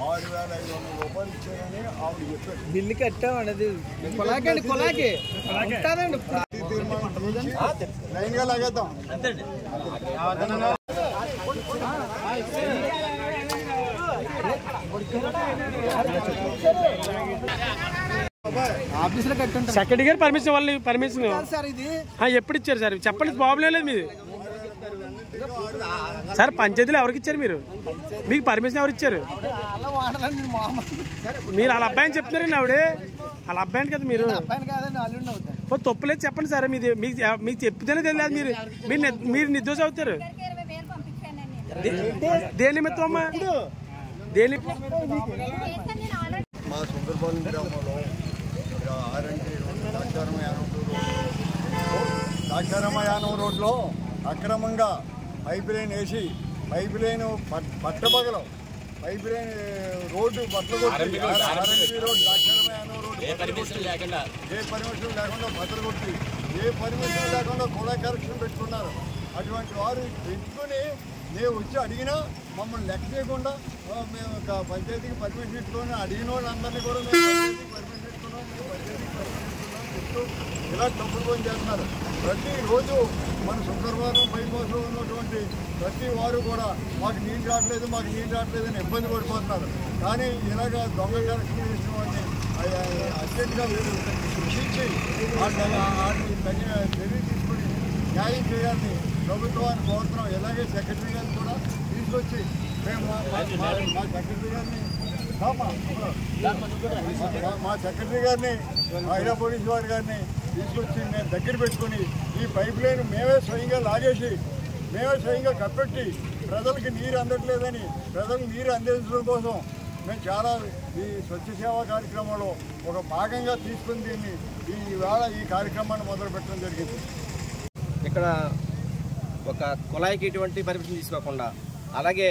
6,500 రూపాయలు ఇచ్చారని ఆవిడ చెప్పారు. బిల్లు కట్టామండి. అది కొలాకండి, కొలాకి ఉంటుందండి. లైన్ గా లాగేద్దాం. ఆఫీసులో కట్టుంటాం. సెక్రటరీ గారు పర్మిషన్ వాళ్ళు పర్మిషన్ సార్ ఇది ఎప్పుడు ఇచ్చారు సార్? చెప్పండి, ప్రాబ్లం లేదు మీది సార్. పంచాయతీలో ఎవరికి ఇచ్చారు మీరు? మీకు పర్మిషన్ ఎవరు ఇచ్చారు? మీరు వాళ్ళ అబ్బాయిని చెప్తున్నారండి. ఆవిడే వాళ్ళ అబ్బాయిని కదా మీరు. తప్పులేదు చెప్పండి సార్. మీది మీకు చెప్తేనే తెలియదు. మీరు నిర్దోషం అవుతారు. దేని నిమిత్తం అమ్మా? దేని మా సుందరపాలెం గ్రామంలో ద్రాక్షారామయానం రోడ్లో అక్రమంగా పైప్ లైన్ వేసి పైప్ లైన్ పట్టపగలం పైప్ లైన్ రోడ్డు బట్టలు కొట్టి రోడ్ ద్రాక్షారామయానం రోడ్డు ఏ పర్మిషన్ లేకుండా బట్టలు కొట్టి ఏ పర్మిషన్ లేకుండా కుళా కరెక్షన్ పెట్టుకున్నారు. అటువంటి వారు పెట్టుకుని మేము వచ్చి అడిగినా మమ్మల్ని లెక్క చేయకుండా మేము పంచాయతీకి పర్మిషన్ ఇట్టుకొని అడిగిన వాళ్ళందరినీ కూడా మేము పంచాయతీకి పర్మిషన్ ఇట్టుకున్నాం, మేము పంచాయతీకి పర్మిషన్ ఇస్తున్నాం చెప్తూ ఇలా తప్పులు పని చేస్తున్నారు. ప్రతిరోజు మన శుక్రవారం బైపాస్లో ఉన్నటువంటి ప్రతి వారు కూడా మాకు నీళ్ళు రావట్లేదు అని ఇబ్బంది పడిపోతున్నారు. కానీ ఇలాగ దొంగ కరెక్షన్ చేసిన వాడిని అత్యంతగా వీళ్ళు శిక్షించి వాటిని తగిన చర్య తీసుకుని న్యాయం చేయాలని ప్రభుత్వాన్ని కోరుతున్నాం. ఇలాగే సెక్రటరీ గారిని కూడా తీసుకొచ్చి మేము మా సెక్రటరీ గారిని మహిళా పోలీసు వారి గారిని తీసుకొచ్చి మేము దగ్గర పెట్టుకుని ఈ పైప్ లైన్ మేమే స్వయంగా లాగేసి మేమే స్వయంగా కప్పెట్టి ప్రజలకి నీరు అందట్లేదని ప్రజలకు నీరు అందించడం కోసం మేము చాలా ఈ స్వచ్ఛ సేవా కార్యక్రమంలో ఒక భాగంగా తీసుకుని దీన్ని ఈవేళ ఈ కార్యక్రమాన్ని మొదలుపెట్టడం జరిగింది. ఇక్కడ ఒక కుళాయికి ఎటువంటి పర్మిషన్ తీసుకోకుండా అలాగే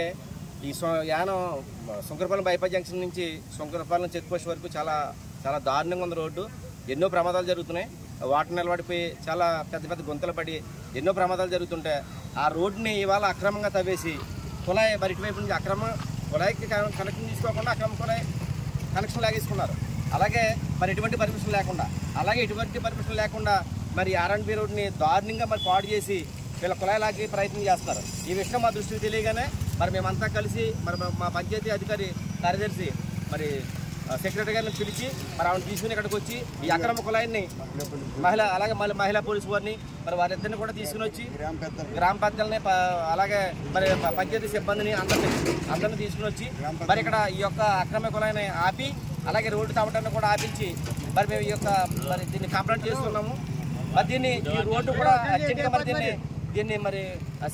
ఈ యానం శంకరపాలెం బైపాస్ జంక్షన్ నుంచి శంకరపాలెం చెక్ పోస్ట్ వరకు చాలా చాలా దారుణంగా ఉంది రోడ్డు. ఎన్నో ప్రమాదాలు జరుగుతున్నాయి. వాటర్ నిలబడిపోయి చాలా పెద్ద పెద్ద గుంతలు పడి ఎన్నో ప్రమాదాలు జరుగుతుంటే ఆ రోడ్డుని ఇవాళ అక్రమంగా తవ్వేసి కుళాయి బయట వైపు నుంచి కుళాయికి కనెక్షన్ తీసుకోకుండా అక్రమ కుళాయి కనెక్షన్ లాగేసుకున్నారు. అలాగే మరి ఎటువంటి పర్మిషన్ లేకుండా మరి R&B రోడ్ని దారుణంగా మరి పాడు చేసి వీళ్ళ కుళాయి లాగే ప్రయత్నం చేస్తున్నారు. ఈ విషయం మా దృష్టికి తెలియగానే మరి మేమంతా కలిసి మరి మా పంచాయతీ అధికారి కార్యదర్శి మరి సెక్రటరీ గారిని పిలిచి మరి ఆవిడ తీసుకుని ఇక్కడికి వచ్చి ఈ అక్రమ కుళాయిని మహిళా పోలీసు వారిని మరి వారిద్దరిని కూడా తీసుకుని వచ్చి గ్రామ పెద్దలని అలాగే మరి పంచాయతీ సిబ్బందిని అందరిని తీసుకుని వచ్చి మరి ఇక్కడ ఈ యొక్క అక్రమ కుళాయిని ఆపి అలాగే రోడ్డు తవ్వటాన్ని కూడా ఆపించి మరి మేము ఈ యొక్క మరి దీన్ని కంప్లైంట్ చేస్తున్నాము. మరి దీన్ని ఈ రోడ్డు కూడా అర్జెంట్గా మరి దీన్ని మరి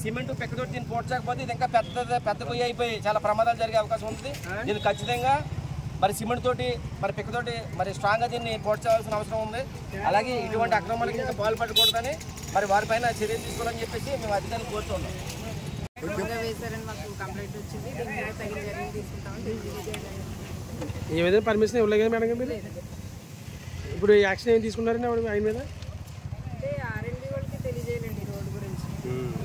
సిమెంట్ పెక్కతోటి దీన్ని పోడ్చకపోతే ఇది ఇంకా పెద్ద కొయ్యి అయిపోయి చాలా ప్రమాదాలు జరిగే అవకాశం ఉంది. దీన్ని ఖచ్చితంగా మరి సిమెంట్ తోటి మరి పెక్కతోటి మరి స్ట్రాంగ్గా దీన్ని పోడ్చాల్సిన అవసరం ఉంది. అలాగే ఇటువంటి అక్రమాలకు ఇంకా పాల్పడకూడదని మరి వారిపైన చర్యలు తీసుకోవాలని చెప్పేసి మేము అధికారులు కోరుతున్నాం. ఏ విధంగా పర్మిషన్ ఇవ్వలేదు కదా మేడం మీరు? ఇప్పుడు యాక్షన్ ఏం తీసుకున్నారండి ఆయన మీద? అంటే R&B వాళ్ళకి తెలియజేయాలండి రోడ్డు గురించి.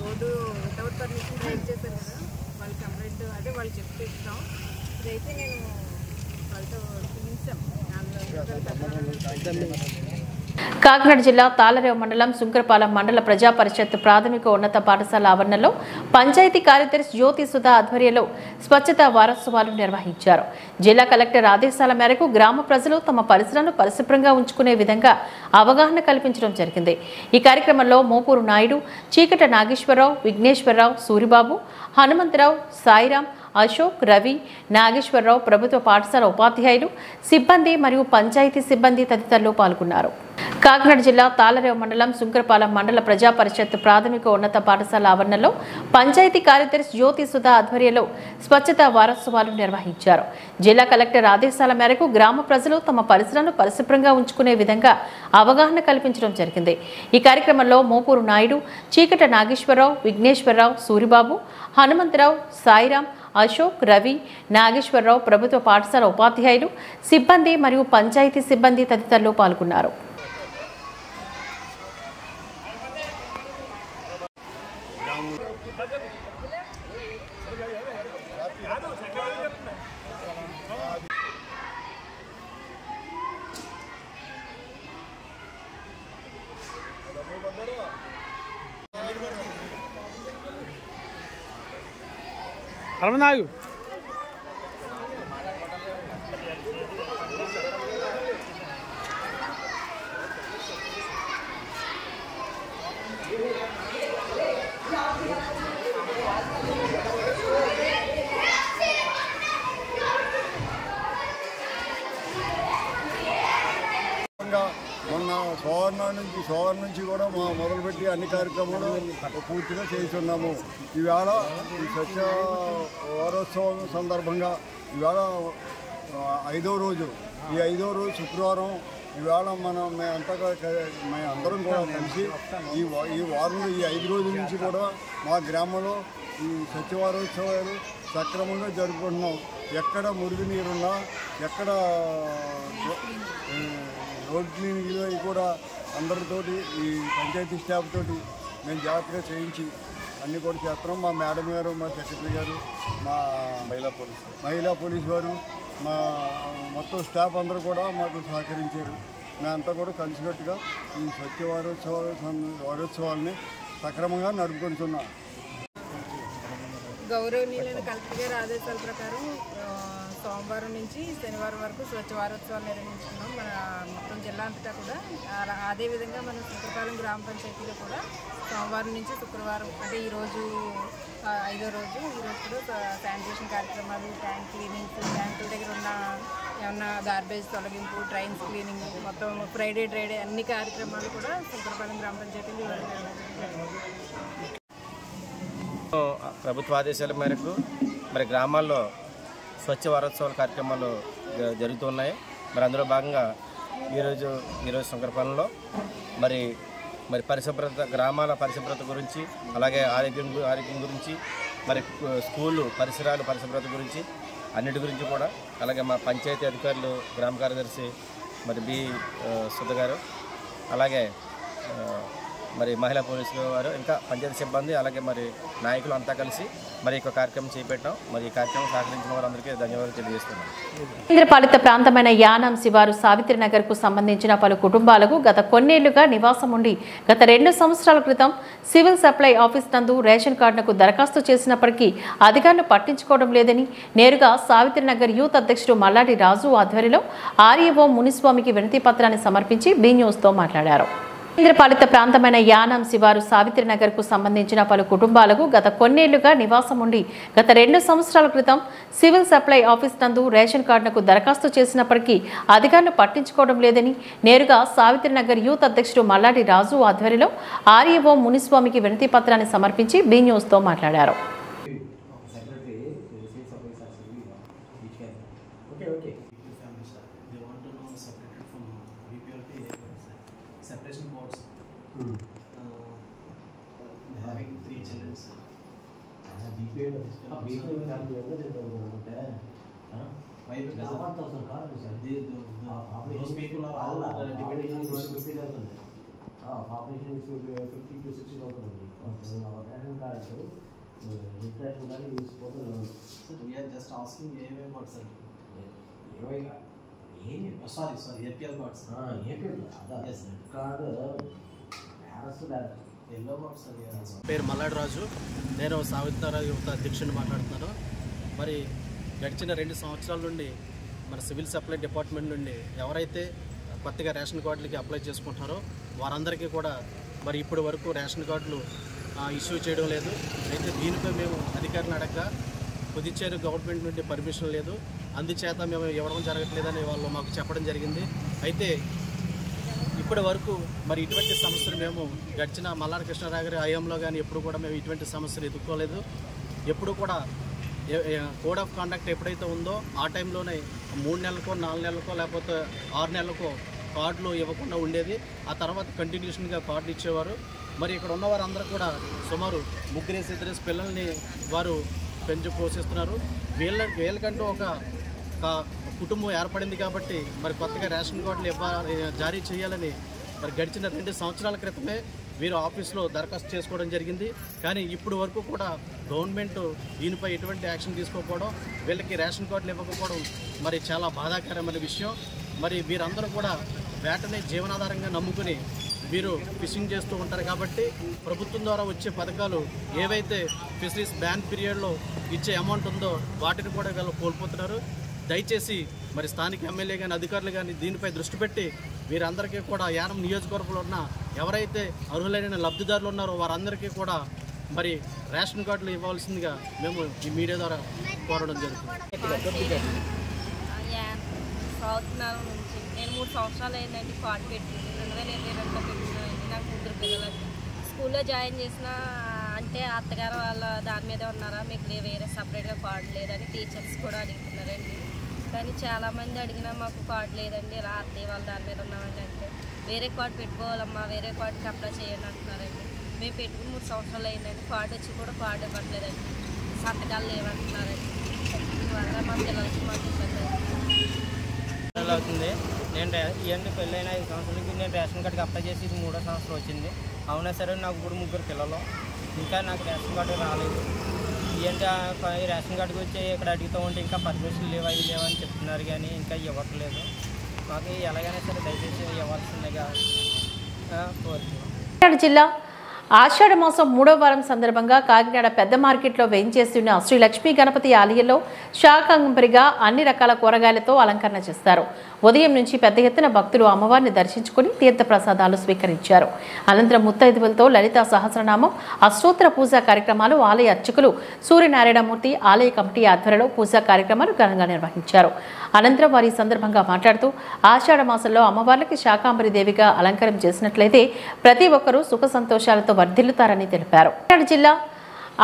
రోడ్డు వితౌట్ పర్మిషన్ డ్రైవ్ చేశారు కదా, వాళ్ళు కంప్లైంట్ అదే వాళ్ళు చెప్తే ఇస్తాం. ఇదైతే నేను వాళ్ళతో చూపించాం. కాకినాడ జిల్లా తాళరేవు మండలం సుంకరపాలెం మండల ప్రజా పరిషత్ ప్రాథమిక ఉన్నత పాఠశాల ఆవరణలో పంచాయతీ కార్యదర్శి జ్యోతి సుధా ఆధ్వర్యంలో స్వచ్ఛతా వారోత్సవాలు నిర్వహించారు. జిల్లా కలెక్టర్ ఆదేశాల మేరకు గ్రామ ప్రజలు తమ పరిసరాలను పరిశుభ్రంగా ఉంచుకునే విధంగా అవగాహన కల్పించడం జరిగింది. ఈ కార్యక్రమంలో మోపూరు నాయుడు, చీకట నాగేశ్వరరావు, విఘ్నేశ్వరరావు, సూరిబాబు, హనుమంతరావు, సాయిరాం, అశోక్, రవి, నాగేశ్వరరావు, ప్రభుత్వ పాఠశాల ఉపాధ్యాయులు, సిబ్బంది మరియు పంచాయతీ సిబ్బంది తదితరులు పాల్గొన్నారు. కాకినాడ జిల్లా తాళరేవు మండలం సుంకరపాలెం మండల ప్రజా పరిషత్ ప్రాథమిక ఉన్నత పాఠశాల ఆవరణలో పంచాయతీ కార్యదర్శి జ్యోతి సుధా ఆధ్వర్యంలో స్వచ్ఛతా వారోత్సవాలు నిర్వహించారు. జిల్లా కలెక్టర్ ఆదేశాల మేరకు గ్రామ ప్రజలు తమ పరిసరాలను పరిశుభ్రంగా ఉంచుకునే విధంగా అవగాహన కల్పించడం జరిగింది. ఈ కార్యక్రమంలో మోపూరు నాయుడు, చీకట నాగేశ్వరరావు, విఘ్నేశ్వరరావు, సూరిబాబు, హనుమంతరావు, సాయిరాం, అశోక్, రవి, నాగేశ్వరరావు, ప్రభుత్వ పాఠశాల ఉపాధ్యాయులు, సిబ్బంది మరియు పంచాయతీ సిబ్బంది తదితరులు పాల్గొన్నారు. అరవనాగు మొన్న సోమవారం నుంచి కూడా మొదలుపెట్టి అన్ని కార్యక్రమాలు పూర్తిగా చేస్తున్నాము. ఈవేళ ఈ స్వచ్ఛ వారోత్సవం సందర్భంగా ఈవేళ 5వ రోజు. ఈ 5వ రోజు శుక్రవారం. ఈవేళ మేమందరం కూడా కలిసి ఈ వారంలో ఈ 5 రోజుల నుంచి కూడా మా గ్రామంలో ఈ స్వచ్ఛ వారోత్సవాలు సక్రమంగా జరుపుకుంటున్నాం. ఎక్కడ మురుగునీరున్నా, ఎక్కడ రోడ్ క్లీనింగ్లో కూడా అందరితోటి ఈ పంచాయతీ స్టాఫ్ తోటి మేము జాగ్రత్తగా చేయించి అన్నీ కూడా చేస్తున్నాం. మా మేడం గారు, మా సెక్రటరీ గారు, మా మహిళా పోలీసు వారు, మా మొత్తం స్టాఫ్ అందరూ కూడా మాకు సహకరించారు. మేమంతా కూడా కలిసికట్టుగా ఈ స్వచ్ఛ వారోత్సవాలని సక్రమంగా నడుపుకుంటున్నాం. గౌరవనీయులైన కలెక్టర్ గారి ఆదేశాల ప్రకారం సోమవారం నుంచి శనివారం వరకు స్వచ్ఛ వారోత్సవాలు నిర్వహించుకున్నాం మన మొత్తం జిల్లా అంతటా కూడా. అదేవిధంగా మన సుంకరపాలెం గ్రామ పంచాయతీలో కూడా సోమవారం నుంచి శుక్రవారం అంటే ఈరోజు 5వ రోజు. ఈరోజు కూడా శానిటేషన్ కార్యక్రమాలు, ట్యాంక్ క్లీనింగ్స్, ట్యాంకుల దగ్గర ఉన్న ఏమన్నా గార్బేజ్ తొలగింపు, డ్రైన్స్ క్లీనింగ్, మొత్తం ఫ్రైడే డ్రైడే అన్ని కార్యక్రమాలు కూడా సుంకరపాలెం గ్రామ పంచాయతీలో ప్రభుత్వ ఆదేశాల మేరకు మరి గ్రామాల్లో స్వచ్ఛ వారోత్సవాల కార్యక్రమాలు జరుగుతున్నాయి. మరి అందులో భాగంగా ఈరోజు సుంకరపాలెంలో మరి పరిశుభ్రత, గ్రామాల పరిశుభ్రత గురించి, అలాగే ఆరోగ్యం గురించి, మరి స్కూళ్ళు పరిసరాలు పరిశుభ్రత గురించి అన్నిటి గురించి కూడా, అలాగే మా పంచాయతీ అధికారులు, గ్రామ కార్యదర్శి మరి బి సుధ గారు, అలాగే మరి మహిళా పోలీసులు వారు, ఇంకా పంచాయతీ సిబ్బంది, అలాగే మరి నాయకులు అంతా కలిసి మరి ఈ కార్యక్రమం చేపట్టాం. మరి ఈ కార్యక్రమం సహకరించిన వారందరికీ ధన్యవాదాలు తెలియజేస్తున్నాను. కేంద్రపాలిత ప్రాంతమైన యానాం శివారు సావిత్రినగర్ కు సంబంధించిన పలు కుటుంబాలకు గత కొన్నేళ్లుగా నివాసం ఉండి గత 2 సంవత్సరాల క్రితం సివిల్ సప్లై ఆఫీస్ నందు రేషన్ కార్డునకు దరఖాస్తు చేసినప్పటికీ అధికారులు పట్టించుకోవడం లేదని నేరుగా సావిత్రినగర్ యూత్ అధ్యక్షుడు మల్లాడి రాజు ఆధ్వర్యంలో ఆర్ఏఓ మునిస్వామికి వినతి పత్రాన్ని సమర్పించి బి న్యూస్ తో మాట్లాడారు. కేంద్రపాలిత ప్రాంతమైన యానాం శివారు సావిత్రినగర్ కు సంబంధించిన పలు కుటుంబాలకు గత కొన్నేళ్లుగా నివాసం ఉండి గత 2 సంవత్సరాల క్రితం సివిల్ సప్లై ఆఫీస్ నందు రేషన్ కార్డునకు దరఖాస్తు చేసినప్పటికీ అధికారులు పట్టించుకోవడం లేదని నేరుగా సావిత్రినగర్ యూత్ అధ్యక్షుడు మల్లాడి రాజు ఆధ్వర్యంలో ఆర్ఏఓ మునిస్వామికి వినతి పత్రాన్ని సమర్పించి బి న్యూస్ తో మాట్లాడారు. Separation boards. Having 3 children. Why? Because those people are all depending on population. Population is 50 to 60,000. So we are just asking about certificate. Sorry APL cards APL అదే కార్డు ఎల్లో బాక్స్ పేరు మల్లాడి రాజు. నేను సావిత్ర యువత అధ్యక్షుడిని మాట్లాడుతున్నాను. మరి గడిచిన 2 సంవత్సరాల నుండి మన సివిల్ సప్లై డిపార్ట్మెంట్ నుండి ఎవరైతే కొత్తగా రేషన్ కార్డులకి అప్లై చేసుకుంటున్నారో వారందరికీ కూడా మరి ఇప్పటి వరకు రేషన్ కార్డులు ఇష్యూ చేయడం లేదు. అయితే దీనిపై మేము అధికారులను అడగగా పుదుచ్చేరి గవర్నమెంట్ నుండి పర్మిషన్ లేదు, అందుచేత మేము ఇవ్వడం జరగట్లేదని వాళ్ళు మాకు చెప్పడం జరిగింది. అయితే ఇప్పటి వరకు మరి ఇటువంటి సమస్యలు మేము గడిచిన మల్లాడి కృష్ణారావు గారి హయాంలో కానీ ఎప్పుడు కూడా మేము ఇటువంటి సమస్యలు ఎదుర్కోలేదు. ఎప్పుడు కూడా కోడ్ ఆఫ్ కాండక్ట్ ఎప్పుడైతే ఉందో ఆ టైంలోనే 3 నెలలకో 4 నెలలకో లేకపోతే 6 నెలలకో కార్డులు ఇవ్వకుండా ఉండేది. ఆ తర్వాత కంటిన్యూషన్గా కార్డులు ఇచ్చేవారు. మరి ఇక్కడ ఉన్నవారు అందరూ కూడా సుమారు 3 పిల్లల్ని వారు పెంచి పోషిస్తున్నారు. వీళ్ళకంటూ ఒక కుటుంబం ఏర్పడింది కాబట్టి మరి కొత్తగా రేషన్ కార్డులు జారీ చేయాలని మరి గడిచిన 2 సంవత్సరాల క్రితమే వీరు ఆఫీస్లో దరఖాస్తు చేసుకోవడం జరిగింది. కానీ ఇప్పుడు వరకు కూడా గవర్నమెంట్ దీనిపై ఎటువంటి యాక్షన్ తీసుకోకపోవడం, వీళ్ళకి రేషన్ కార్డులు ఇవ్వకపోవడం మరి చాలా బాధాకరమైన విషయం. మరి వీరందరూ కూడా వేటని జీవనాధారంగా నమ్ముకుని వీరు ఫిషింగ్ చేస్తూ ఉంటారు కాబట్టి ప్రభుత్వం ద్వారా వచ్చే పథకాలు ఏవైతే ఫిషరీస్ బ్యాన్ పీరియడ్లో ఇచ్చే అమౌంట్ ఉందో వాటిని కూడా వీళ్ళు కోల్పోతున్నారు. దయచేసి మరి స్థానిక ఎమ్మెల్యే కానీ అధికారులు కానీ దీనిపై దృష్టి పెట్టి వీరందరికీ కూడా యానం నియోజకవర్గంలో ఉన్న ఎవరైతే అర్హులైన లబ్ధిదారులు ఉన్నారో వారందరికీ కూడా మరి రేషన్ కార్డులు ఇవ్వాల్సిందిగా మేము ఈ మీడియా ద్వారా కోరడం జరుగుతుంది. నేను 3 సంవత్సరాలు అయిందండి కార్డు పెట్టి 2022లో పెట్టినానండి. నాకు 3 పిల్లలు స్కూల్లో జాయిన్ చేసిన అంటే అత్తగారు వాళ్ళ దాని మీదే ఉన్నారా, మీకు వేరే సపరేట్గా కార్డు లేదని టీచర్స్ కూడా అడుగుతున్నారండి. కానీ చాలామంది అడిగినా మాకు కార్డు లేదండి, ఇలా అత్తయ్య వాళ్ళ దాని మీద ఉన్నామండి అంటే వేరే కార్డు పెట్టుకోవాలమ్మా, వేరే కార్డుకి అప్లై చేయండి అంటున్నారండి. మేము పెట్టుకుని 3 సంవత్సరాలు అయిందండి. కార్డు వచ్చి కూడా కార్డు ఇవ్వట్లేదండి, సంతకాలు లేవంటున్నారండి. దీనివల్ల మా పిల్లలకి మాకు ఇబ్బంది అవుతుంది. నేను ఇవన్నీ పెళ్ళైన 5 సంవత్సరాలకి నేను రేషన్ కార్డుకి అప్లై చేసి ఇది 3వ సంవత్సరం వచ్చింది. అవునా సరే నాకు ఇప్పుడు 3 పిల్లలు, ఇంకా నాకు రేషన్ కార్డు రాలేదు. ఏంటి రేషన్ కార్డుకి వచ్చి ఇక్కడ అడుగుతూ ఉంటే ఇంకా పర్మిషన్ లేవు అవి లేవని చెప్తున్నారు కానీ ఇంకా ఇవ్వట్లేదు. మాకు ఎలాగైనా సరే దయచేసి ఇవ్వాల్సిందిగా కోరుతున్నాం. జిల్లా ఆషాఢ మాసం 3వ వారం సందర్భంగా కాకినాడ పెద్ద మార్కెట్లో వేయించేసి ఉన్న శ్రీ లక్ష్మీ గణపతి ఆలయంలో శాకంబరిగా అన్ని రకాల కూరగాయలతో అలంకరణ చేస్తారు. ఉదయం నుంచి పెద్ద ఎత్తున భక్తులు అమ్మవారిని దర్శించుకుని తీర్థ ప్రసాదాలు స్వీకరించారు. అనంతరం ముత్తైదువులతో లలితా సహస్రనామం, అష్టోత్తర పూజా కార్యక్రమాలు ఆలయ అర్చకులు సూర్యనారాయణమూర్తి ఆలయ కమిటీ ఆధ్వర్యంలో పూజా కార్యక్రమాలు ఘనంగా నిర్వహించారు. అనంతరం వారి సందర్భంగా మాట్లాడుతూ ఆషాఢ మాసంలో అమ్మవార్లకి శాకాంబరి దేవిగా అలంకరణ చేసినట్లయితే ప్రతి ఒక్కరూ సుఖ సంతోషాలతో వర్ధిల్లుతారని తెలిపారు. జిల్లా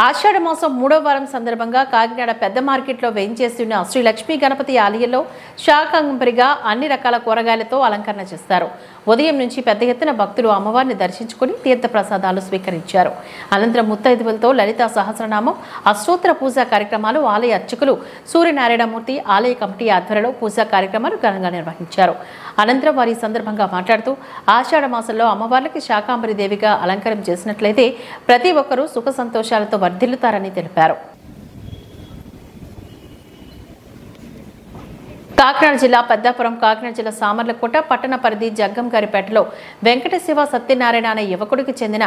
ఆషాఢ మాసం 3వ వారం సందర్భంగా కాకినాడ పెద్ద మార్కెట్లో వేయించేసి ఉన్న శ్రీ లక్ష్మీ గణపతి ఆలయంలో శాకంబరిగా అన్ని రకాల కూరగాయలతో అలంకరణ చేస్తారు. ఉదయం నుంచి పెద్ద ఎత్తున భక్తులు అమ్మవారిని దర్శించుకుని తీర్థ ప్రసాదాలు స్వీకరించారు. అనంతరం ముత్తైదువులతో లలితా సహస్రనామం, అష్టోత్తర పూజా కార్యక్రమాలు ఆలయ అర్చకులు సూర్యనారాయణమూర్తి ఆలయ కమిటీ ఆధ్వర్యంలో పూజా కార్యక్రమాలు ఘనంగా నిర్వహించారు. అనంతరం వారి సందర్భంగా మాట్లాడుతూ ఆషాఢ మాసంలో అమ్మవార్లకి శాకాంబరి దేవిగా అలంకరణ చేసినట్లయితే ప్రతి ఒక్కరూ సుఖ సంతోషాలతో వర్ధిల్లుతారని తెలిపారు. కాకినాడ జిల్లా పెద్దాపురం కాకినాడ జిల్లా సామర్లకోట పట్టణ పరిధి జగ్గంగారిపేటలో వెంకటశివ సత్యనారాయణ అనే యువకుడికి చెందిన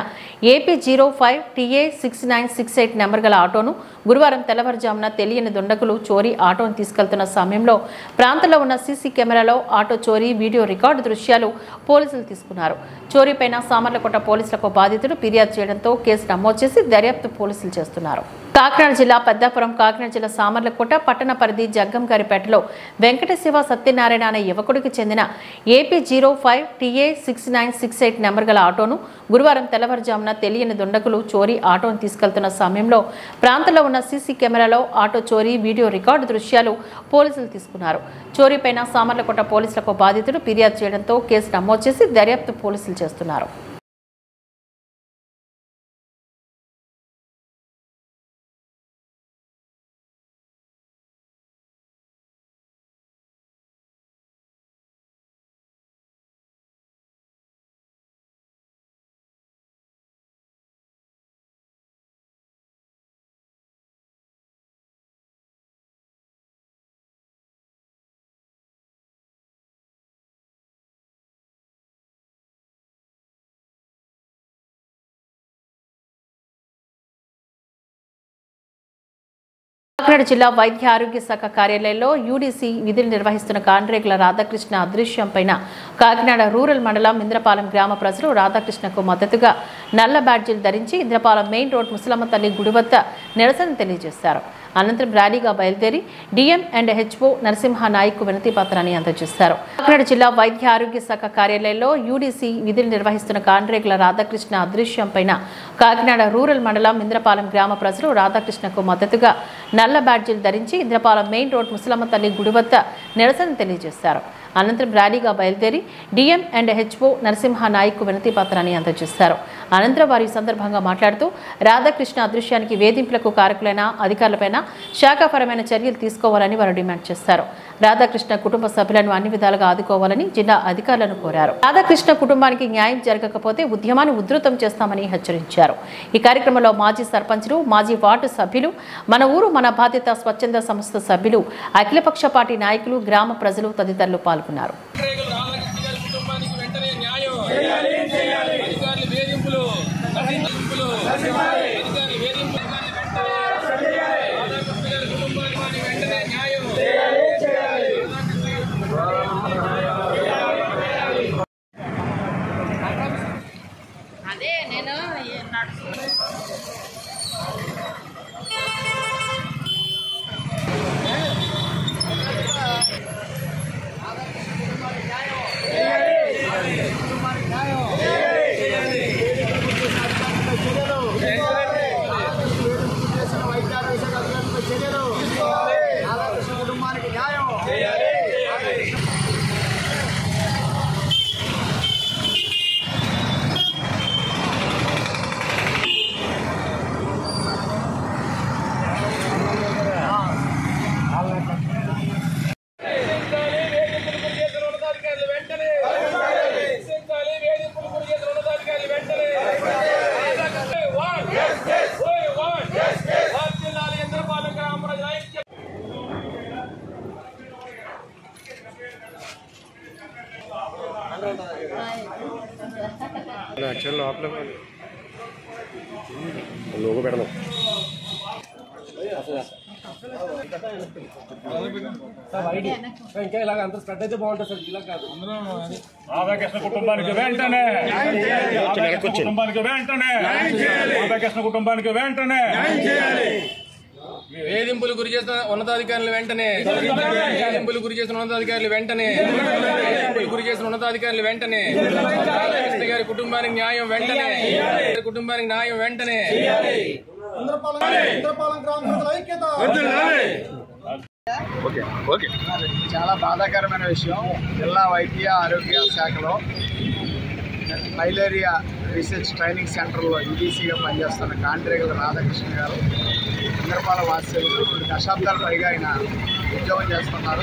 AP 05 TA 6968 నెంబర్ గల ఆటోను గురువారం తెల్లవారుజామున తెలియని దుండగులు చోరీ ఆటోను తీసుకెళ్తున్న సమయంలో ప్రాంతంలో ఉన్న సీసీ కెమెరాలో ఆటో చోరీ వీడియో రికార్డు దృశ్యాలు పోలీసులు తీసుకున్నారు. చోరీపైన సామర్లకోట పోలీసులకు బాధితుడు ఫిర్యాదు చేయడంతో కేసు నమోదు చేసి దర్యాప్తు పోలీసులు చేస్తున్నారు. కాకినాడ జిల్లా పెద్దాపురం కాకినాడ జిల్లా సామర్లకోట పట్టణ పరిధి జగ్గంగారిపేటలో వెంకటశివ సత్యనారాయణ అనే యువకుడికి చెందిన AP 05 TA 6968 నెంబర్ గల ఆటోను గురువారం తెల్లవారుజామున తెలియని దుండగులు చోరీ ఆటోను తీసుకెళ్తున్న సమయంలో ప్రాంతంలో ఉన్న సీసీ కెమెరాలో ఆటో చోరీ వీడియో రికార్డు దృశ్యాలు పోలీసులు తీసుకున్నారు. చోరీపైన సామర్లకోట పోలీసులకు బాధితుడు ఫిర్యాదు చేయడంతో కేసు నమోదు చేసి దర్యాప్తు పోలీసులు చేస్తున్నారు. కాకినాడ జిల్లా వైద్య ఆరోగ్య శాఖ కార్యాలయంలో యూడీసీ విధులు నిర్వహిస్తున్న కాంట్రాక్టుల రాధాకృష్ణ అదృశ్యం పైన కాకినాడ రూరల్ మండలం ఇంద్రపాలెం గ్రామ ప్రజలు రాధాకృష్ణకు మద్దతుగా నల్ల బ్యాడ్జీలు ధరించి ఇంద్రపాలెం మెయిన్ రోడ్ ముసలమ్మ తల్లి గుడి వద్ద నిరసన తెలియజేశారు. అనంతరం ర్యాలీగా బయలుదేరి DM and HO Narasimha Naik వినతి పత్రాన్ని అందజేశారు. కాకినాడ జిల్లా వైద్య ఆరోగ్య శాఖ కార్యాలయంలో యూడీసీ విధులు నిర్వహిస్తున్న కాంట్రాక్టుల రాధాకృష్ణ అదృశ్యం పైన కాకినాడ రూరల్ మండలం ఇంద్రపాలెం గ్రామ ప్రజలు రాధాకృష్ణకు మద్దతుగా నల్ల బ్యాడ్జీలు ధరించి ఇంద్రపాలెం మెయిన్ రోడ్ ముసలమ్మ తల్లి గుడి వద్ద నిరసన తెలియజేశారు. అనంతరం ర్యాలీగా బయలుదేరి DM and HO Narasimha Naik వినతి పత్రాన్ని అందజేశారు. అనంతరం వారి సందర్భంగా మాట్లాడుతూ రాధాకృష్ణ అదృశ్యానికి వేధింపులకు కారకులైన అధికారులపైన శాఖాపరమైన చర్యలు తీసుకోవాలని వారు డిమాండ్ చేశారు. రాధాకృష్ణ కుటుంబ సభ్యులను అన్ని విధాలుగా ఆదుకోవాలని జిల్లా అధికారులను కోరారు. రాధాకృష్ణ కుటుంబానికి న్యాయం జరగకపోతే ఉద్యమాన్ని ఉధృతం చేస్తామని హెచ్చరించారు. ఈ కార్యక్రమంలో మాజీ సర్పంచులు, మాజీ వార్డు సభ్యులు, మన ఊరు మన బాధ్యత స్వచ్ఛంద సంస్థ సభ్యులు, అఖిలపక్ష పార్టీ నాయకులు, గ్రామ ప్రజలు తదితరులు పాల్గొన్నారు. అదే నేను కుటుంబానికి న్యాయం లోగో పెడదాం. ఇంకా ఇలాగ అంత స్ప్రెడ్ అయితే బాగుంటుంది సార్. ఇలా కాదు రాధాకృష్ణ కుటుంబానికి వెంటనే రాధాకృష్ణ కుటుంబానికి వెంటనే వేధింపులు గురి చేసిన ఉన్నతాధికారులు వెంటనే రాధాకృష్ణ గారి కుటుంబానికి న్యాయం వెంటనే చాలా బాధాకరమైన విషయం. జిల్లా వైద్య ఆరోగ్య శాఖలో మలేరియా రీసెర్చ్ ట్రైనింగ్ సెంటర్లో యూడీసీగా పనిచేస్తున్న కాంట్రాక్టుల రాధాకృష్ణ గారు ఇంద్రపాలెం వాస్తవ్యులు 2 దశాబ్దాల పైగా ఆయన ఉద్యోగం చేస్తున్నారు.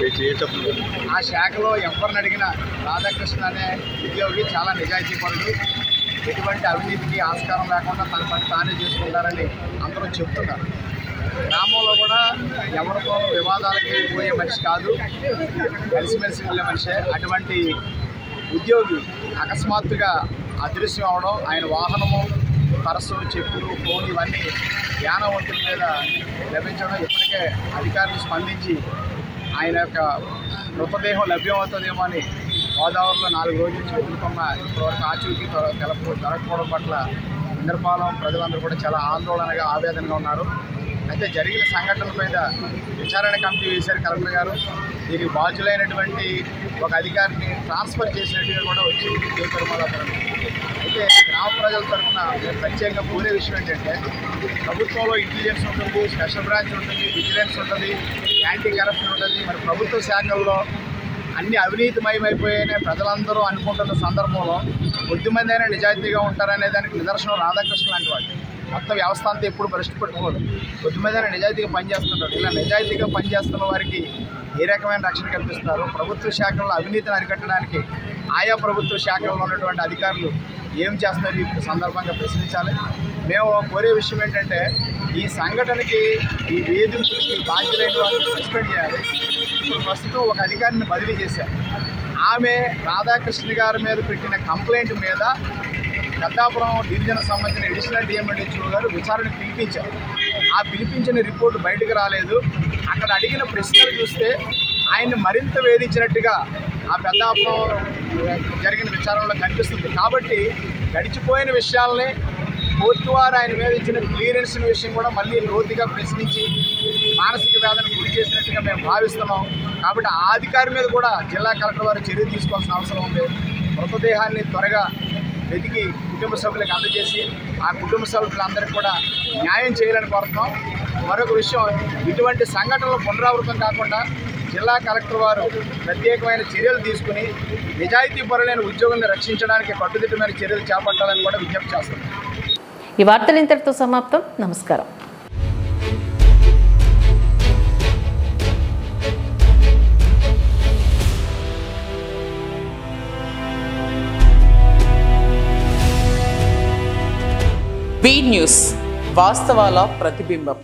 ఆ శాఖలో ఎవరిని అడిగినా రాధాకృష్ణ అనే ఉద్యోగి చాలా నిజాయితీపరుడు, ఎటువంటి అవినీతికి ఆస్కారం లేకుండా తన పని తానే చేసుకుంటారని అందరూ చెప్తున్నారు. గ్రామంలో కూడా ఎవరితో వివాదాలకి పోయే మనిషి కాదు, కలిసిమెలిసి వెళ్ళే మనిషే. అటువంటి ఉద్యోగి అకస్మాత్తుగా అదృశ్యం అవడం, ఆయన వాహనము, పర్సు, చెప్పులు, ఫోన్ ఇవన్నీ యానవంతుల మీద లభించడం ఇప్పటికే అధికారులు స్పందించి ఆయన యొక్క మృతదేహం లభ్యమవుతుందేమో అని గోదావరిలో 4 రోజుల నుంచి వదులుకున్న ఇప్పటివరకు ఆచూకీ దొరకపోవడం పట్ల ఇంద్రపాలెం ప్రజలందరూ కూడా చాలా ఆందోళనగా, ఆవేదనగా ఉన్నారు. అయితే జరిగిన సంఘటనల మీద విచారణ కమిటీ వేశారు కలెక్టర్ గారు. దీనికి బాధ్యులైనటువంటి ఒక అధికారిని ట్రాన్స్ఫర్ చేసినట్టుగా కూడా వచ్చింది తిరుమలాపురం. అయితే గ్రామ ప్రజల తరఫున ప్రత్యేకంగా కోరే విషయం ఏంటంటే, ప్రభుత్వంలో ఇంటెలిజెన్స్ ఉంటుంది, స్పెషల్ బ్రాంచ్ ఉంటుంది, విజిలెన్స్ ఉంటుంది, యాంటీ కరప్షన్ ఉంటుంది. మరి ప్రభుత్వ శాఖల్లో అన్ని అవినీతిమయమైపోయాయని ప్రజలందరూ అనుకుంటున్న సందర్భంలో కొద్దిమంది అయినా నిజాయితీగా ఉంటారనే దానికి నిదర్శనం రాధాకృష్ణ లాంటి వాళ్ళు. మొత్తం వ్యవస్థ అంతా ఎప్పుడు భ్రష్టు పెట్టుకోదు, కొద్దిమంది అయినా నిజాయితీగా పనిచేస్తుంటారు. ఇలా నిజాయితీగా పనిచేస్తున్న వారికి ఏ రకమైన రక్షణ కల్పిస్తారు? ప్రభుత్వ శాఖల్లో అవినీతిని అరికట్టడానికి ఆయా ప్రభుత్వ శాఖల్లో ఉన్నటువంటి అధికారులు ఏం చేస్తున్నారు? ఈ సందర్భంగా ప్రశ్నించాలి. మేము కోరే విషయం ఏంటంటే, ఈ సంఘటనకి, ఈ వేధింపులకి బాధ్యులైన వాళ్ళని సస్పెండ్ చేయాలి. ఇప్పుడు ప్రస్తుతం ఒక అధికారిని బదిలీ చేశారు. ఆమె రాధాకృష్ణ గారి మీద పెట్టిన కంప్లైంట్ మీద పెద్దాపురం డివిజన్ సంబంధించిన అడిషనల్ డిఎంఎండ్హెచ్ఓ గారు విచారణకు పిలిపించారు. ఆ పిలిపించిన రిపోర్టు బయటకు రాలేదు. అక్కడ అడిగిన ప్రశ్నలు చూస్తే ఆయన్ని మరింత వేధించినట్టుగా ఆ పెద్దాపురం జరిగిన విచారణలో కనిపిస్తుంది. కాబట్టి గడిచిపోయిన విషయాలనే కోర్టు వారు ఆయన మీద ఇచ్చిన క్లియరెన్స్ విషయం కూడా మళ్ళీ లోతుగా ప్రశ్నించి మానసిక వేదనకు గురి చేసినట్టుగా మేము భావిస్తున్నాం. కాబట్టి ఆ అధికారి మీద కూడా జిల్లా కలెక్టర్ వారు చర్య తీసుకోవాల్సిన అవసరం ఉంది. మృతదేహాన్ని త్వరగా వెతికి కుటుంబ సభ్యులకు అందజేసి ఆ కుటుంబ సభ్యులందరికీ కూడా న్యాయం చేయాలని కోరుతున్నాం. మరొక విషయం, ఇటువంటి సంఘటనలు పునరావృతం కాకుండా జిల్లా కలెక్టర్ వారు ప్రత్యేకమైన చర్యలు తీసుకుని నిజాయితీ పరులైన ఉద్యోగులను రక్షించడానికి కట్టుదిట్టమైన చర్యలు చేపట్టాలని కూడా విజ్ఞప్తి చేస్తున్నాం. ఈ వార్తలు ఇంతటితో సమాప్తం. నమస్కారం. బీ న్యూస్, వాస్తవాల ప్రతిబింబం.